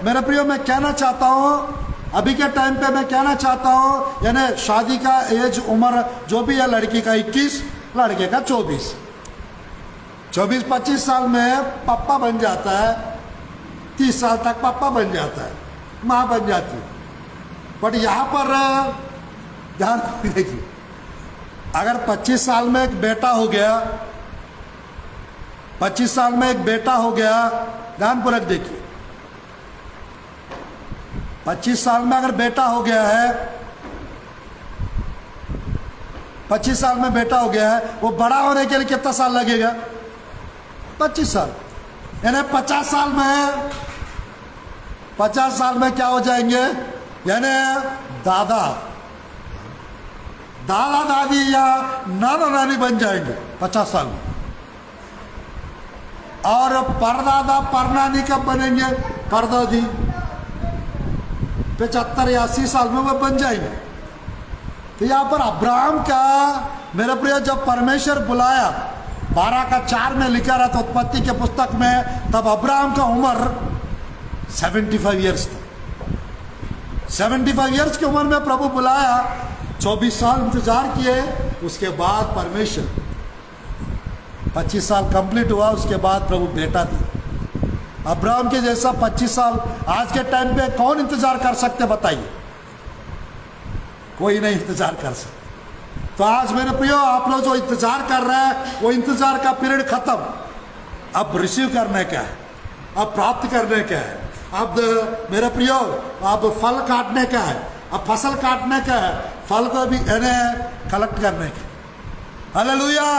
मेरे प्रियो मैं कहना चाहता हूँ, अभी के टाइम पे मैं कहना चाहता हूँ, यानी शादी का एज उम्र जो भी है, लड़की का 21, लड़के का 24, 24-25 साल में पापा बन जाता है, 30 साल तक पापा बन जाता है, माँ बन जाती है। बट यहाँ पर ध्यान देखिए, अगर 25 साल में एक बेटा हो गया, 25 साल में एक बेटा हो गया, ध्यानपूर्वक देखिए, 25 साल में अगर बेटा हो गया है, 25 साल में बेटा हो गया है, वो बड़ा होने के लिए कितना साल लगेगा? 25 साल। यानी 50 साल में क्या हो जाएंगे? यानी दादा दादी या नाना नानी बन जाएंगे 50 साल में, और परदादा परनानी कब बनेंगे? परदादी 75 या 80 साल में वो बन जाएंगे। तो यहाँ पर अब्राहम का, मेरे प्रिय, जब परमेश्वर बुलाया 12:4 में लिखा रहा था उत्पत्ति के पुस्तक में, तब अब्राहम का उम्र 75 ईयर्स था। 75 ईयर्स की उम्र में प्रभु बुलाया, 24 साल इंतजार किए, उसके बाद परमेश्वर 25 साल कंप्लीट हुआ, उसके बाद प्रभु बेटा दिया। अब्राहम के जैसा 25 साल आज के टाइम पे कौन इंतजार कर सकते बताइए? कोई नहीं इंतजार कर सकता। तो आज मेरे प्रियो, आप लोग जो इंतजार कर रहे हैं, वो इंतजार का पीरियड खत्म। अब रिसीव करने का है, अब प्राप्त करने का है, अब मेरे प्रियो अब फल काटने का है, अब फसल काटने का है, फल को भी कलेक्ट करने का। Hallelujah,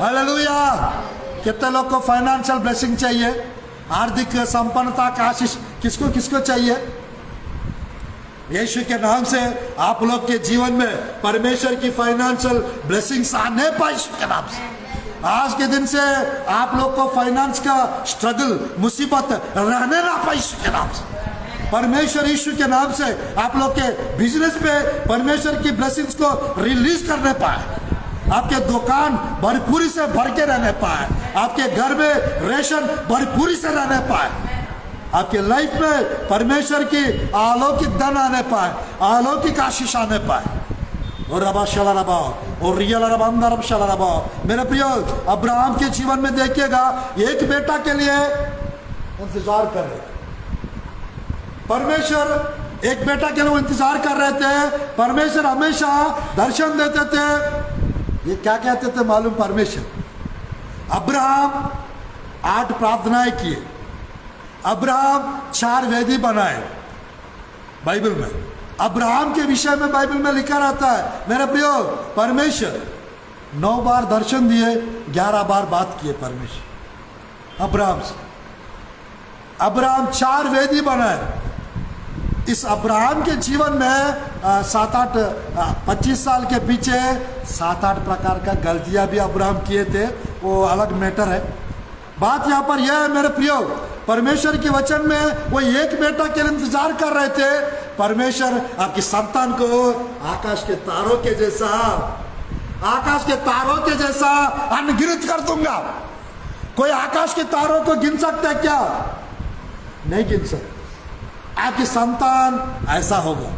hallelujah. कितने लोग को फाइनेंशियल ब्लेसिंग चाहिए? आर्थिक संपन्नता का आशीष किसको किसको चाहिए? यीशु के नाम से आप लोग के जीवन में परमेश्वर की फाइनेंशियल ब्लेसिंग्स आने पाए यीशु के नाम से। आज के दिन से आप लोग को फाइनेंस का स्ट्रगल, मुसीबत रहने ना पाए यीशु के नाम से। परमेश्वर यीशु के नाम से आप लोग के बिजनेस पे परमेश्वर की ब्लेसिंग्स को रिलीज करने पाए, आपके दुकान भरपूरी से भर के रहने पाए, आपके घर में रेशन भरपूरी से रहने पाए, आपके लाइफ में परमेश्वर की अलौकिक धन आने पाए, अलौकिक आशीष आने पाए। और रबा शला रबा और रियल रबा अंदर शला रबा। मेरे प्रियो, अब्राहम के जीवन में देखिएगा, एक बेटा के लिए इंतजार कर रहे थे परमेश्वर, एक बेटा के लिए इंतजार कर रहे थे। परमेश्वर हमेशा दर्शन देते थे। ये क्या कहते थे मालूम? परमेश्वर अब्राहम 8 प्रार्थनाएं किए, अब्राहम 4 वेदी बनाए बाइबल में। अब्राहम के विषय में बाइबल में लिखा रहता है मेरे प्रियो, परमेश्वर 9 बार दर्शन दिए, 11 बार बात किए परमेश्वर अब्राहम से। अब्राहम 4 वेदी बनाए। इस अब्राहम के जीवन में 7-8 25 साल के पीछे 7-8 प्रकार का गलतियां भी अब्राहम किए थे, वो अलग मैटर है। बात यहाँ पर यह है मेरे प्रियो, परमेश्वर के वचन में वो एक बेटा के लिए इंतजार कर रहे थे। परमेश्वर आपकी संतान को आकाश के तारों के जैसा, आकाश के तारों के जैसा अनगिनत कर दूंगा। कोई आकाश के तारों को गिन सकता है क्या? नहीं गिन सकता। आपकी संतान ऐसा होगा।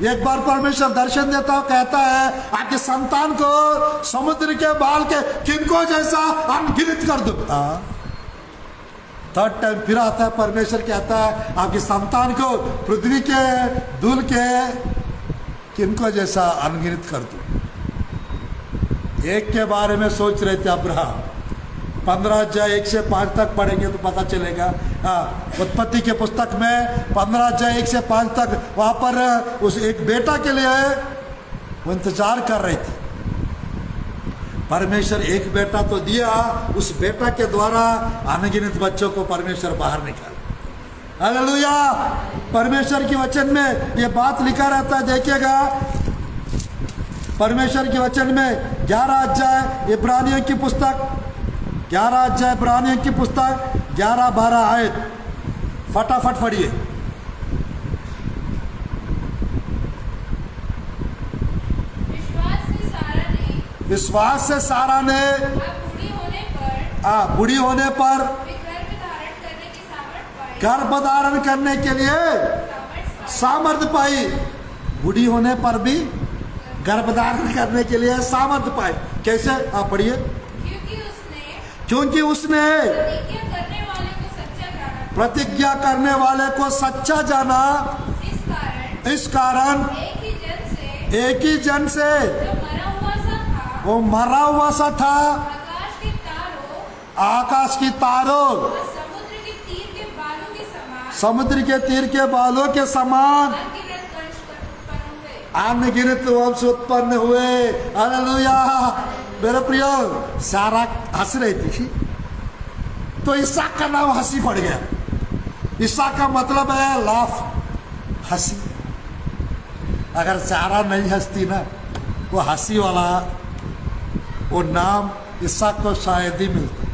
एक बार परमेश्वर दर्शन देता हो, कहता है आपके संतान को समुद्र के बाल के किनको जैसा अनगिनत कर दो। 3rd टाइम फिर आता है, परमेश्वर कहता है आपकी संतान को पृथ्वी के धूल के किनको जैसा अनगिनत कर दो। एक के बारे में सोच रहे थे अब्राहम। 15 अध्याय 1 से 5 तक पढ़ेंगे तो पता चलेगा। उत्पत्ति के पुस्तक में 15 अध्याय 1 से 5 तक वहाँ पर उस एक बेटा के लिए वो इंतजार कर रही थी। परमेश्वर एक बेटा तो दिया, उस बेटा के द्वारा अनगिनत बच्चों को परमेश्वर बाहर निकाला। हालेलुया। परमेश्वर के वचन में ये बात लिखा रहता है, देखिएगा परमेश्वर के वचन में 11 अध्याय इब्रानियों की पुस्तक, 11 अध्याय इब्रानियों की पुस्तक 11-12 आयत फटाफट पढ़िए। विश्वास से सारा ने बूढ़ी होने पर गर्भ धारण करने के लिए सामर्थ्य पाई। बूढ़ी होने पर भी गर्भ धारण करने के लिए सामर्थ्य पाई। कैसे? आप पढ़िए। क्योंकि उसने प्रतिज्ञा करने वाले को सच्चा जाना, इस कारण एक ही जन से वो मरा हुआ सा था, आकाश की तारों, समुद्र के तीर के बालों के समान अनगिनत वंश उत्पन्न हुए। हालेलुया। मेरे प्रियो, सारा हंस रही थी तो इसहाक का नाम हंसी पड़ गया। इसहाक का मतलब है लाफ, हंसी। अगर सारा नहीं हंसती ना, वो हंसी वाला वो नाम इसहाक को शायद ही मिलता।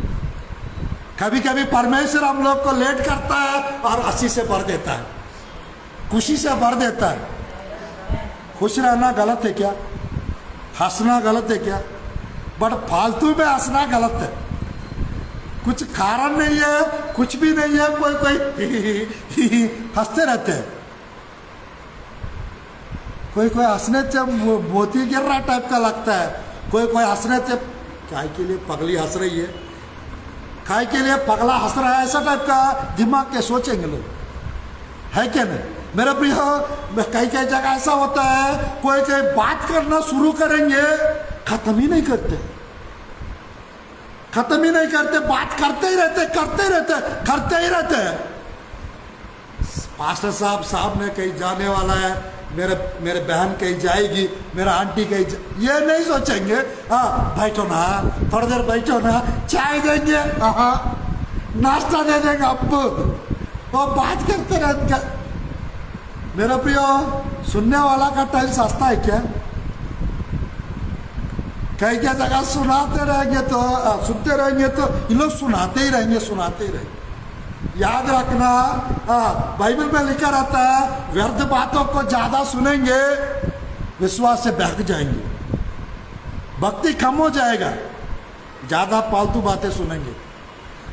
कभी कभी परमेश्वर हम लोग को लेट करता है और हंसी से भर देता है, खुशी से भर देता है। खुश रहना गलत है क्या? हंसना गलत है क्या? बट फालतू में हंसना गलत है। कुछ कारण नहीं है, कुछ भी नहीं है, कोई कोई हंसते रहते हैं। कोई कोई हंसने से मोती गिर रहा टाइप का लगता है, कोई कोई हंसने से काय के लिए पगली हंस रही है, काय के लिए पगला हंस रहा है, ऐसा टाइप का दिमाग के सोचेंगे लोग, है क्या नहीं? मेरे प्रिय, कई कई जगह ऐसा होता है, कोई कोई बात करना शुरू करेंगे, खत्म ही नहीं करते, खत्म ही नहीं करते, बात करते ही रहते, करते ही रहते, करते ही रहते। पास्टर साहब ने कहीं जाने वाला है, मेरे बहन कहीं जाएगी, मेरा आंटी कहीं ये नहीं सोचेंगे, हाँ बैठो ना, थोड़ी देर बैठो ना, चाय देंगे, हाँ नाश्ता दे देंगे, अब वो बात करते रहते। मेरा प्रियो, सुनने वाला का टाइम सस्ता है क्या? कई क्या जगह सुनाते रहेंगे तो सुनते रहेंगे तो ये लोग सुनाते ही रहेंगे, सुनाते ही रहेंगे। याद रखना, बाइबल में लिखा रहता है, व्यर्थ बातों को ज्यादा सुनेंगे विश्वास से बहक जाएंगे, भक्ति कम हो जाएगा, ज्यादा फालतू बातें सुनेंगे।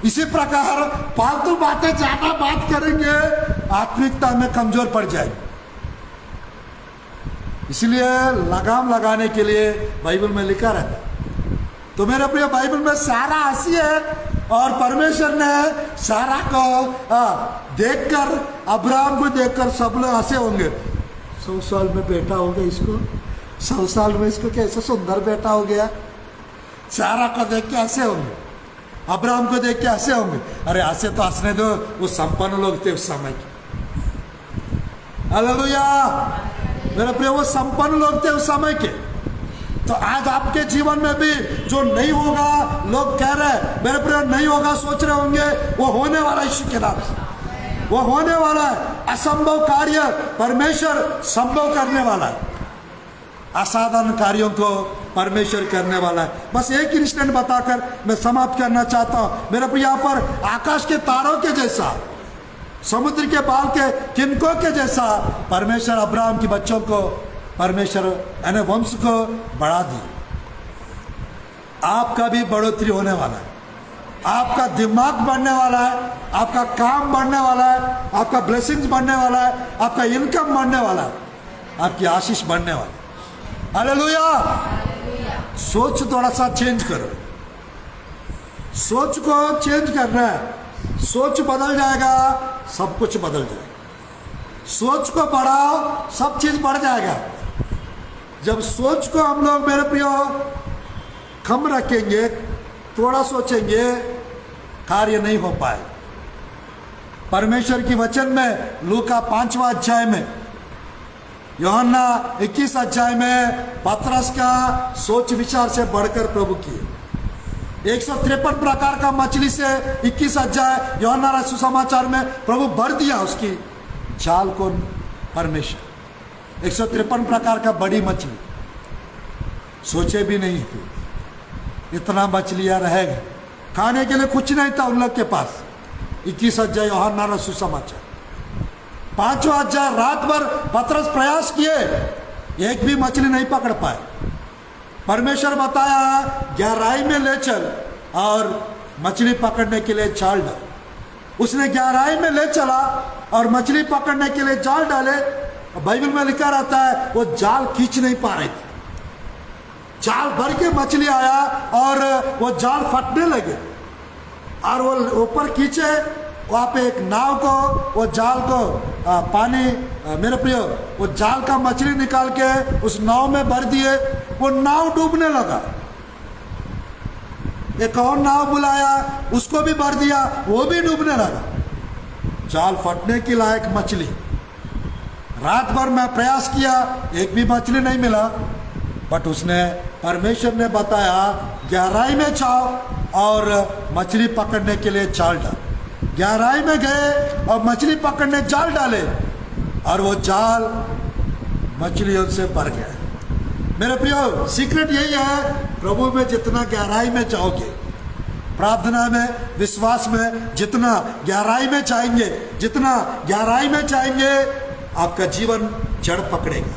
इसी प्रकार फालतू बातें ज्यादा बात करेंगे, आत्मिकता में कमजोर पड़ जाएगी। इसलिए लगाम लगाने के लिए बाइबल में लिखा रहता है। तो मेरे प्रिय, बाइबल में सारा हंसी है, और परमेश्वर ने सारा को देखकर, अब्राहम को देखकर सब लोग हंसे होंगे। 100 साल में बेटा हो गया इसको, 100 साल में इसको कैसा सुंदर बेटा हो गया। सारा को देख के हंसे होंगे, अब्राहम को देख के हंसे होंगे। अरे हंसे तो हंसने दो, वो संपन्न लोग थे उस समय के। हालेलुया। मेरे प्रिय, वो संपन्न लोग थे उस समय के। तो आज आपके जीवन में भी जो नहीं होगा, लोग कह रहे हैं मेरे प्रिय नहीं होगा, सोच रहे होंगे, वो होने वाला यीशु के नाम से, वो होने वाला है। असंभव कार्य परमेश्वर संभव करने वाला है, असाधारण कार्यों को परमेश्वर करने वाला है। बस एक इंस्टेंट बताकर मैं समाप्त करना चाहता हूं। मेरे प्रिय, यहाँ पर आकाश के तारों के जैसा, समुद्र के बाल के किनकों के जैसा परमेश्वर अब्राहम के बच्चों को, परमेश्वर यानी वंश को बढ़ा दिया। आपका भी बढ़ोतरी होने वाला है, आपका दिमाग बढ़ने वाला है, आपका काम बढ़ने वाला है, आपका ब्लेसिंग्स बढ़ने वाला है, आपका इनकम बढ़ने वाला है, आपकी आशीष बढ़ने वाला है। हालेलुया। सोच थोड़ा सा चेंज करो, सोच को चेंज करना है। सोच बदल जाएगा, सब कुछ बदल जाएगा। सोच को बढ़ाओ, सब चीज बढ़ जाएगा। जब सोच को हम लोग मेरे प्रियो कम रखेंगे, थोड़ा सोचेंगे, कार्य नहीं हो पाए। परमेश्वर की वचन में लूका 5वां अध्याय में, यूहन्ना 21 अध्याय में पतरस का सोच विचार से बढ़कर प्रभु किए। 153 प्रकार का मछली से 21 अध्याय यूहन्ना सुसमाचार में प्रभु भर दिया उसकी जाल को। परमेश्वर 153 प्रकार का बड़ी मछली, सोचे भी नहीं थे इतना मछलियां रहेगा, खाने के लिए कुछ नहीं था उन लोग के पास। 21 अध्याय यूहन्ना सुसमाचार। 5वां अध्याय, रात भर पतरस प्रयास किए, एक भी मछली नहीं पकड़ पाए। परमेश्वर बताया गहराई में ले चल और मछली पकड़ने के लिए जाल डाल। उसने गहराई में ले चला और मछली पकड़ने के लिए जाल डाले। बाइबल में लिखा रहता है वो जाल खींच नहीं पा रहे थे, जाल भर के मछली आया और वो जाल फटने लगे, और वो ऊपर खींचे, वहाँ पे एक नाव को, वो जाल को पानी, मेरे प्रिय, वो जाल का मछली निकाल के उस नाव में भर दिए। वो नाव डूबने लगा। एक और नाव बुलाया, उसको भी भर दिया, वो भी डूबने लगा। जाल फटने की लायक मछली। रात भर मैं प्रयास किया, एक भी मछली नहीं मिला। बट उसने, परमेश्वर ने बताया गहराई में जाओ और मछली पकड़ने के लिए जाल डाल। गहराई में गए और मछली पकड़ने जाल डाले, और वो जाल मछलियों से भर गया। मेरे प्रियो, सीक्रेट यही है, प्रभु में जितना गहराई में जाओगे, प्रार्थना में, विश्वास में जितना गहराई में चाहेंगे, जितना गहराई में चाहेंगे, आपका जीवन जड़ पकड़ेगा,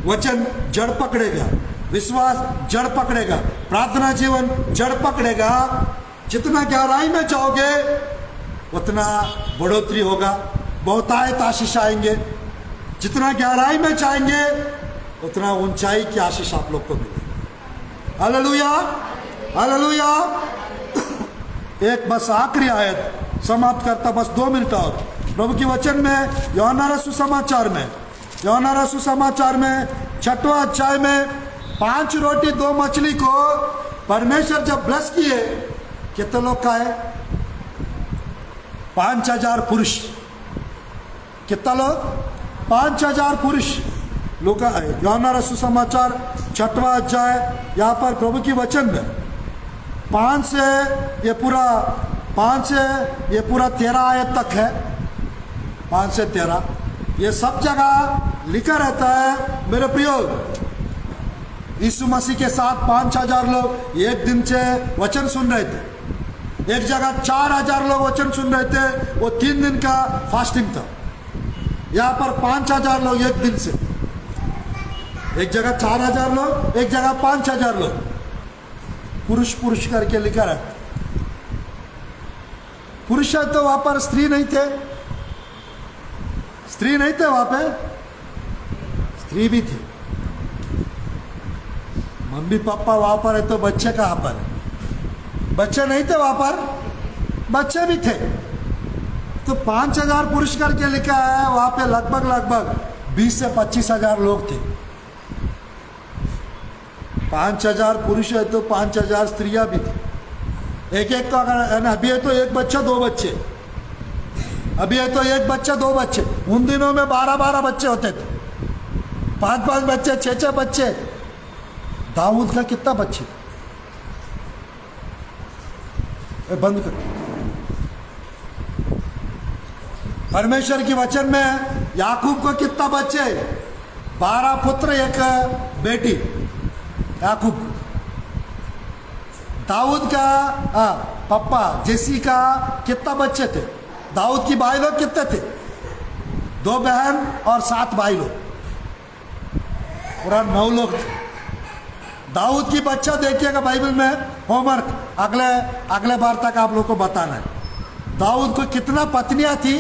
वचन जड़ पकड़ेगा, विश्वास जड़ पकड़ेगा, प्रार्थना जीवन जड़ पकड़ेगा। जितना गहराई में जाओगे उतना बढ़ोतरी होगा, बहुतायत आशीष आएंगे। जितना गहराई में चाहेंगे उतना ऊंचाई की आशीष आप लोग को मिलेगी। Hallelujah, hallelujah. एक बस आखिरी आयत समाप्त करता, बस 2 मिनट और। प्रभु के वचन में यूहन्ना रसूल सुसमाचार में, यूहन्ना रसूल सुसमाचार में 6वां अध्याय में 5 रोटी 2 मछली को परमेश्वर जब ब्लेस किए, कितने लोग खाए? 5000 पुरुष। कितना लोग? 5000 पुरुष लोग आए। यूहन्ना रसूल समाचार 6वां अध्याय, यहाँ पर प्रभु की वचन में 5 से ये पूरा 13 आयत तक है। 5 से 13 ये सब जगह लिखा रहता है। मेरे प्रियो, यीशु मसीह के साथ 5000 लोग एक दिन से वचन सुन रहे थे। एक जगह 4000 लोग वचन सुन रहे थे, वो 3 दिन का फास्टिंग था। यहाँ पर 5000 लोग एक दिन से, एक जगह 4000 लोग, एक जगह 5000 लोग, पुरुष पुरुष करके लिखा रहता। पुरुष है तो वहां पर स्त्री नहीं थे, स्त्री नहीं थे वहां पे, स्त्री भी थी। मम्मी पापा वहां पर है तो बच्चे कहां पर? बच्चे नहीं थे वहां पर, बच्चे भी थे। तो 5000 पुरुष करके लिखा है, वहां पे लगभग 20 से 25,000 लोग थे। 5000 पुरुष है तो 5000 स्त्रियां भी थी। एक का अगर अभी है तो 1 बच्चा 2 बच्चे, अभी है तो 1 बच्चा 2 बच्चे। उन दिनों में 12 बच्चे होते थे, 5 बच्चे, 6 बच्चे। दाऊद का कितना बच्चे? बंद कर। परमेश्वर के वचन में याकूब को कितना बच्चे? 12 पुत्र 1 बेटी याकूब। दाऊद का पापा जेसी का कितना बच्चे थे? दाऊद की भाई लोग कितने थे? 2 बहन और 7 भाई लोग, पूरा 9 लोग थे। दाऊद की बच्चा देखिएगा बाइबल में, होमवर्क अगले बार तक आप लोग को बताना है। दाऊद को कितना पत्नियां थी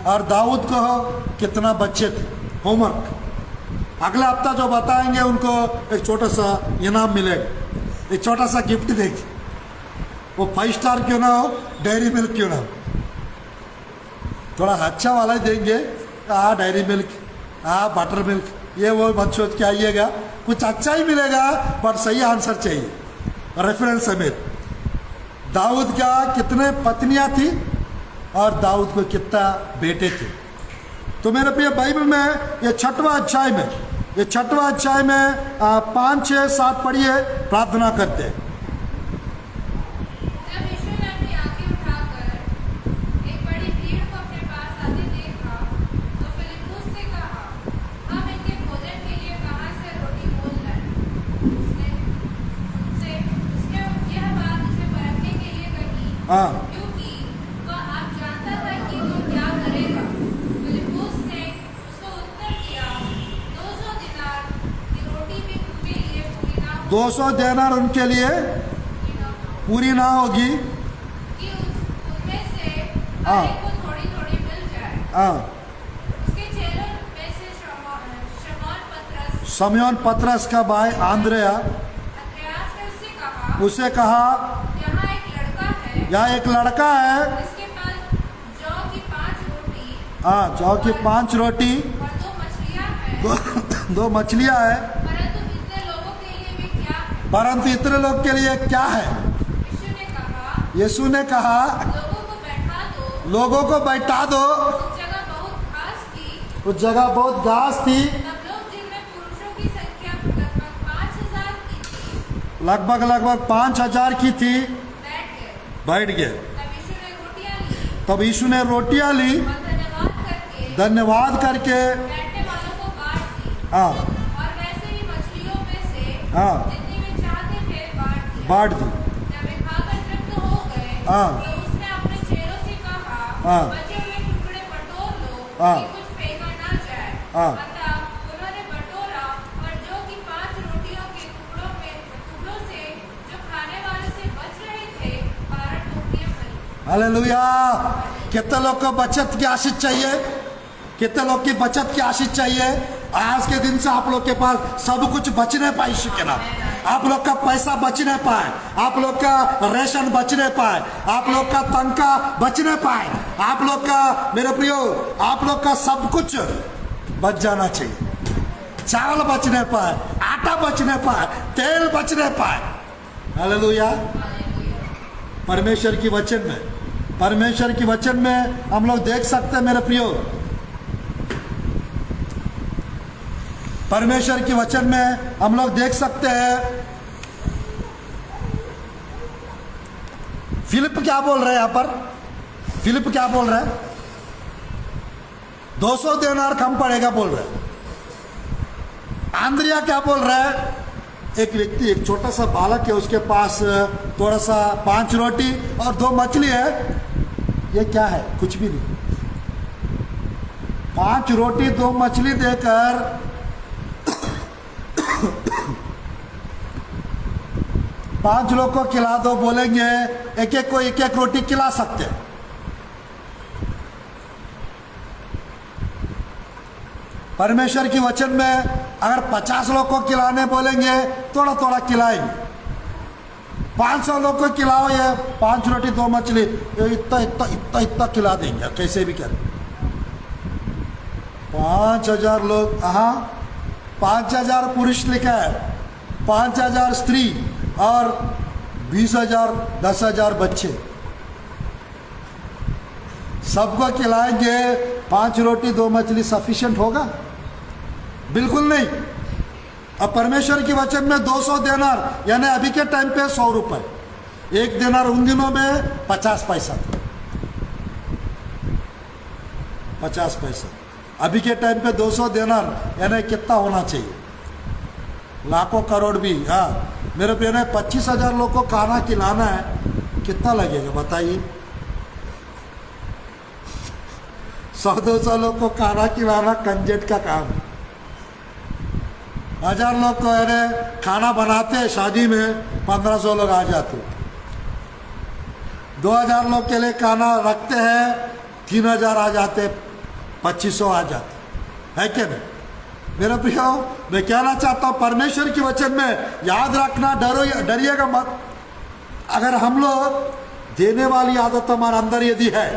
और दाऊद को कितना बच्चे थे। होमवर्क अगले हफ्ता जो बताएंगे उनको एक छोटा सा इनाम मिलेगा, एक छोटा सा गिफ्ट देंगे। वो 5 स्टार क्यों ना हो, डेयरी मिल्क क्यों ना हो, थोड़ा अच्छा वाला ही देंगे। डेयरी मिल्क, बटर मिल्क, ये वो मत सोच के आइएगा, कुछ अच्छा ही मिलेगा, पर सही आंसर चाहिए, रेफरेंस समेत। दाऊद का कितने पत्नियां थी और दाऊद को कितना बेटे थे? तो मेरे प्रिय, बाइबल में ये 6वां अध्याय में, ये 6वां अध्याय में 5, 6, 7 पढ़िए, प्रार्थना करते हैं। हाँ, क्योंकि वह आप जानता था कि वो क्या करेगा। फिलिप्पुस ने उसको उत्तर दिया, 200 दिनार की रोटी भी उनके लिए पूरी ना होगी। 200 दिनार उनके लिए पूरी ना होगी कि उनमें से हर एक को थोड़ी थोड़ी मिल जाए। उसके चेलों में से शमौन पतरस का भाई आंद्रेया ने उसे कहा, यहाँ एक लड़का है जिसके पास जौ की 5 रोटी, जौ की 5 रोटी और 2 मछलियां हैं, 2 मछलियां हैं, परंतु इतने लोगों के लिए वे क्या है? परंतु इतने लोग के लिए क्या है? यीशु ने कहा, लोगों को बैठा दो। उस जगह बहुत घास थी, उस जगह बहुत घास थी। तब लोग, जिनमें पुरुषों की संख्या लगभग 5000 की थी, लगभग 5000 की थी, बैठ गए। तब यीशु ने रोटियां ली, और धन्यवाद करके बैठने वालों को हाँ और वैसे ही मछलियों में से हाँ जितनी वे चाहते थे बांट दी। जब वे खाकर तृप्त हो गए हाँ तो उसने अपने चेलों से कहा, हाँ बचे हुए टुकड़े बटोर लो हाँ कि कुछ फेंका ना जाए। हाँ अतः उन्होंने बटोरा, और जो कि 5 रोटियों के टुकड़ों से जो खाने वाले से बच रहे थे 12 टोकरियां भरी। हालेलुया। कितने लोग को बचत की आशीष चाहिए? कितने लोग की बचत की आशीष चाहिए? आज के दिन से आप लोग के पास सब कुछ बचने पाए यीशु के नाम। आप लोग का पैसा बचने पाए, आप लोग का रेशन बचने पाए, आप लोग का तनख्वाह बचने पाए, आप लोग का, मेरे प्रियो, आप लोग का सब कुछ बच जाना चाहिए। चावल बचने पाए, आटा बचने पाए, तेल बचने पाए। हालेलुया। परमेश्वर की वचन में, परमेश्वर की वचन में हम लोग देख सकते हैं मेरे प्रियो, परमेश्वर की वचन में हम लोग देख सकते हैं। फिलिप क्या बोल रहे हैं यहां पर? फिलिप क्या बोल रहे हैं? 200 देनार कम पड़ेगा बोल रहे हैं। आंद्रिया क्या बोल रहा है? एक व्यक्ति, एक छोटा सा बालक है, उसके पास थोड़ा सा 5 रोटी और 2 मछली है। ये क्या है? कुछ भी नहीं। 5 रोटी 2 मछली देकर 5 लोग को खिला दो बोलेंगे, एक एक को एक एक रोटी खिला सकते हैं। परमेश्वर की वचन में अगर 50 लोग को खिलाने बोलेंगे थोड़ा थोड़ा खिलाएंगे। 500 लोग को खिलाओ, ये 5 रोटी 2 मछली, इतना इतना इतना इतना खिला देंगे कैसे भी करें। 5000 लोग, हाँ 5000 पुरुष लिखा है, 5000 स्त्री और 20,000 10,000 बच्चे, सबको खिलाएंगे। 5 रोटी 2 मछली सफिशिएंट होगा? बिल्कुल नहीं। अब परमेश्वर की वचन में 200 देनार यानी अभी के टाइम पे 100 रुपए, 1 देनार उन दिनों में 50 पैसा था, 50 पैसा। अभी के टाइम पे 200 देनार यानी कितना होना चाहिए? लाखों करोड़ भी। हाँ मेरे प्रिय ने 25,000 लोग को खाना खिलाना है, कितना लगेगा बताइए? 100-200 लोग को खाना खिलाना कंजेट का काम है। 1000 लोग को अरे खाना बनाते शादी में 1500 लोग आ जाते, 2000 लोग के लिए खाना रखते हैं 3000 आ जाते, 2500 आ जाते, है क्या नहीं? मेरा प्रियो, मैं कहना चाहता हूँ परमेश्वर की वचन में याद रखना, डरिएगा मत। अगर हम लोग देने वाली आदत हमारे अंदर यदि है,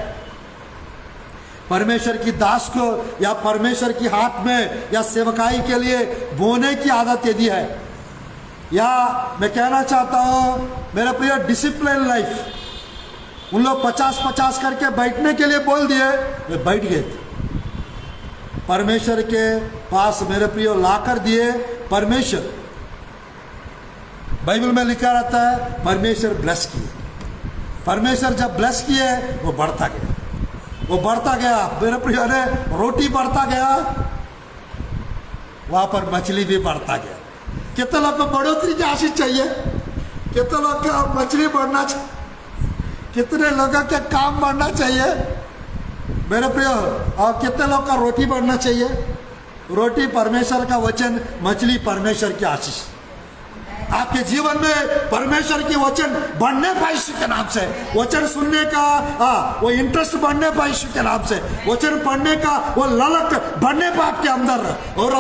परमेश्वर की दास को या परमेश्वर की हाथ में या सेवकाई के लिए बोने की आदत यदि है, या मैं कहना चाहता हूँ मेरा प्रिय डिसिप्लिन लाइफ, उन लोग 50-50 करके बैठने के लिए बोल दिए, वे बैठ गए थे। परमेश्वर के पास मेरे प्रियो लाकर दिए। परमेश्वर, बाइबल में लिखा रहता है परमेश्वर ब्लेस किए। परमेश्वर जब ब्लेस किए वो बढ़ता गया, वो बढ़ता गया। मेरे प्रियो ने रोटी बढ़ता गया, वहां पर मछली भी बढ़ता गया। कितने लोग को बढ़ोतरी की आशीष चाहिए? कितने लोग का मछली बढ़ना चाहिए? कितने लोगों के काम बढ़ना चाहिए मेरे प्रियो? और कितने लोग का रोटी बढ़ना चाहिए? रोटी परमेश्वर का वचन, मछली परमेश्वर की आशीष। आपके जीवन में परमेश्वर की वचन बढ़ने पाए यीशु के नाम से। वचन सुनने का वो इंटरेस्ट बढ़ने पाए यीशु के नाम से। वचन पढ़ने का वो ललक बढ़ने पाए आपके अंदर। और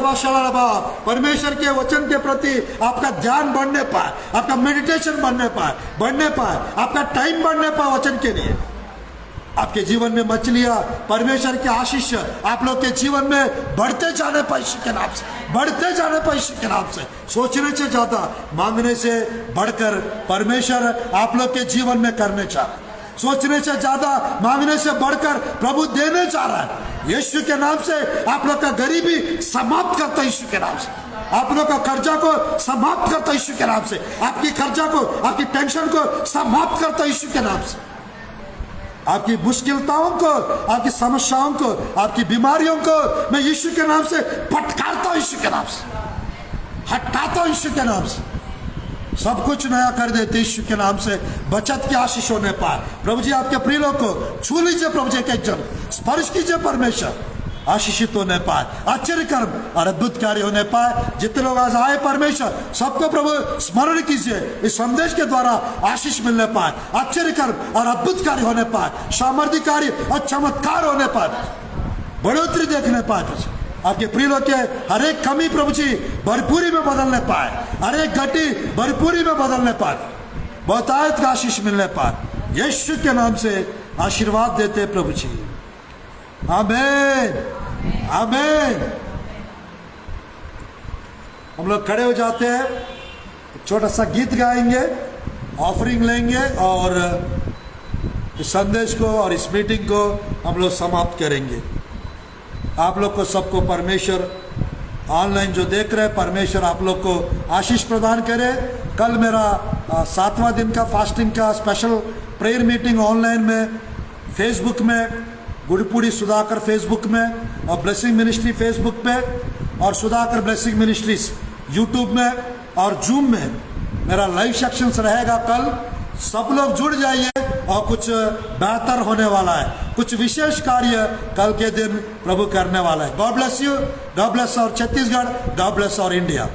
परमेश्वर के वचन के प्रति आपका ध्यान बढ़ने पाए, आपका मेडिटेशन बढ़ने पाए, आपका टाइम बढ़ने पाए वचन के लिए। आपके जीवन में मछलियां, परमेश्वर की आशीष आप लोग के जीवन में बढ़ते जाने पाए यीशु के नाम से, बढ़ते जाने पाए यीशु के नाम से। सोचने से ज्यादा, मांगने से बढ़कर परमेश्वर आप लोग के जीवन में करने चाह रहा है। सोचने से ज्यादा, मांगने से बढ़कर प्रभु देने चाह रहा है। यीशु के नाम से आप लोग का गरीबी समाप्त करता है यीशु के नाम से। आप लोग का कर्जा को समाप्त करता है यीशु के नाम से। आपकी कर्जा को, आपकी टेंशन को समाप्त करता है यीशु के नाम से। आपकी मुश्किलताओं को, आपकी समस्याओं को, आपकी बीमारियों को मैं यीशु के नाम से फटकारता हूं यीशु यीशु के नाम से, हटाता हूं यीशु के नाम से। सब कुछ नया कर देते यीशु के नाम से। बचत की आशीष होने पाए। प्रभु जी आपके प्रिय लोग को छू लीजिए, प्रभु जी के जन स्पर्श कीजिए, परमेश्वर आशीषित होने पाए, आश्चर्य कर्म और अद्भुत कार्य होने पाए। जितने लोग आज आए परमेश्वर, सबको प्रभु स्मरण कीजिए, इस संदेश के द्वारा आशीष मिलने पाए, आश्चर्य कर्म और अद्भुत कार्य होने पाए, सामर्थ्य कार्य और चमत्कार होने पाए, बढ़ोतरी देखने पाए। आपके प्रिय लोग के हर एक कमी प्रभु जी भरपूरी में बदलने पाए, हर एक घटी भरपूरी में बदलने पाए, बहुतायत का आशीष मिलने पाए। यीशु के नाम से आशीर्वाद देते प्रभु जी, आमीन आमीन। हम लोग खड़े हो जाते हैं, छोटा सा गीत गाएंगे, ऑफरिंग लेंगे और इस संदेश को और इस मीटिंग को हम लोग समाप्त करेंगे। आप लोग को सबको परमेश्वर, ऑनलाइन जो देख रहे हैं, परमेश्वर आप लोग को आशीष प्रदान करे। कल मेरा 7वां दिन का फास्टिंग का स्पेशल प्रेयर मीटिंग ऑनलाइन में, फेसबुक में, गुड़पुड़ी सुधाकर फेसबुक में और ब्लेसिंग मिनिस्ट्री फेसबुक पे और सुधाकर ब्लेसिंग मिनिस्ट्रीज यूट्यूब में और जूम में मेरा लाइव सेक्शंस रहेगा कल। सब लोग जुड़ जाइए और कुछ बेहतर होने वाला है, कुछ विशेष कार्य कल के दिन प्रभु करने वाला है। God bless you, God bless और छत्तीसगढ़, गॉड ब्लेस और इंडिया।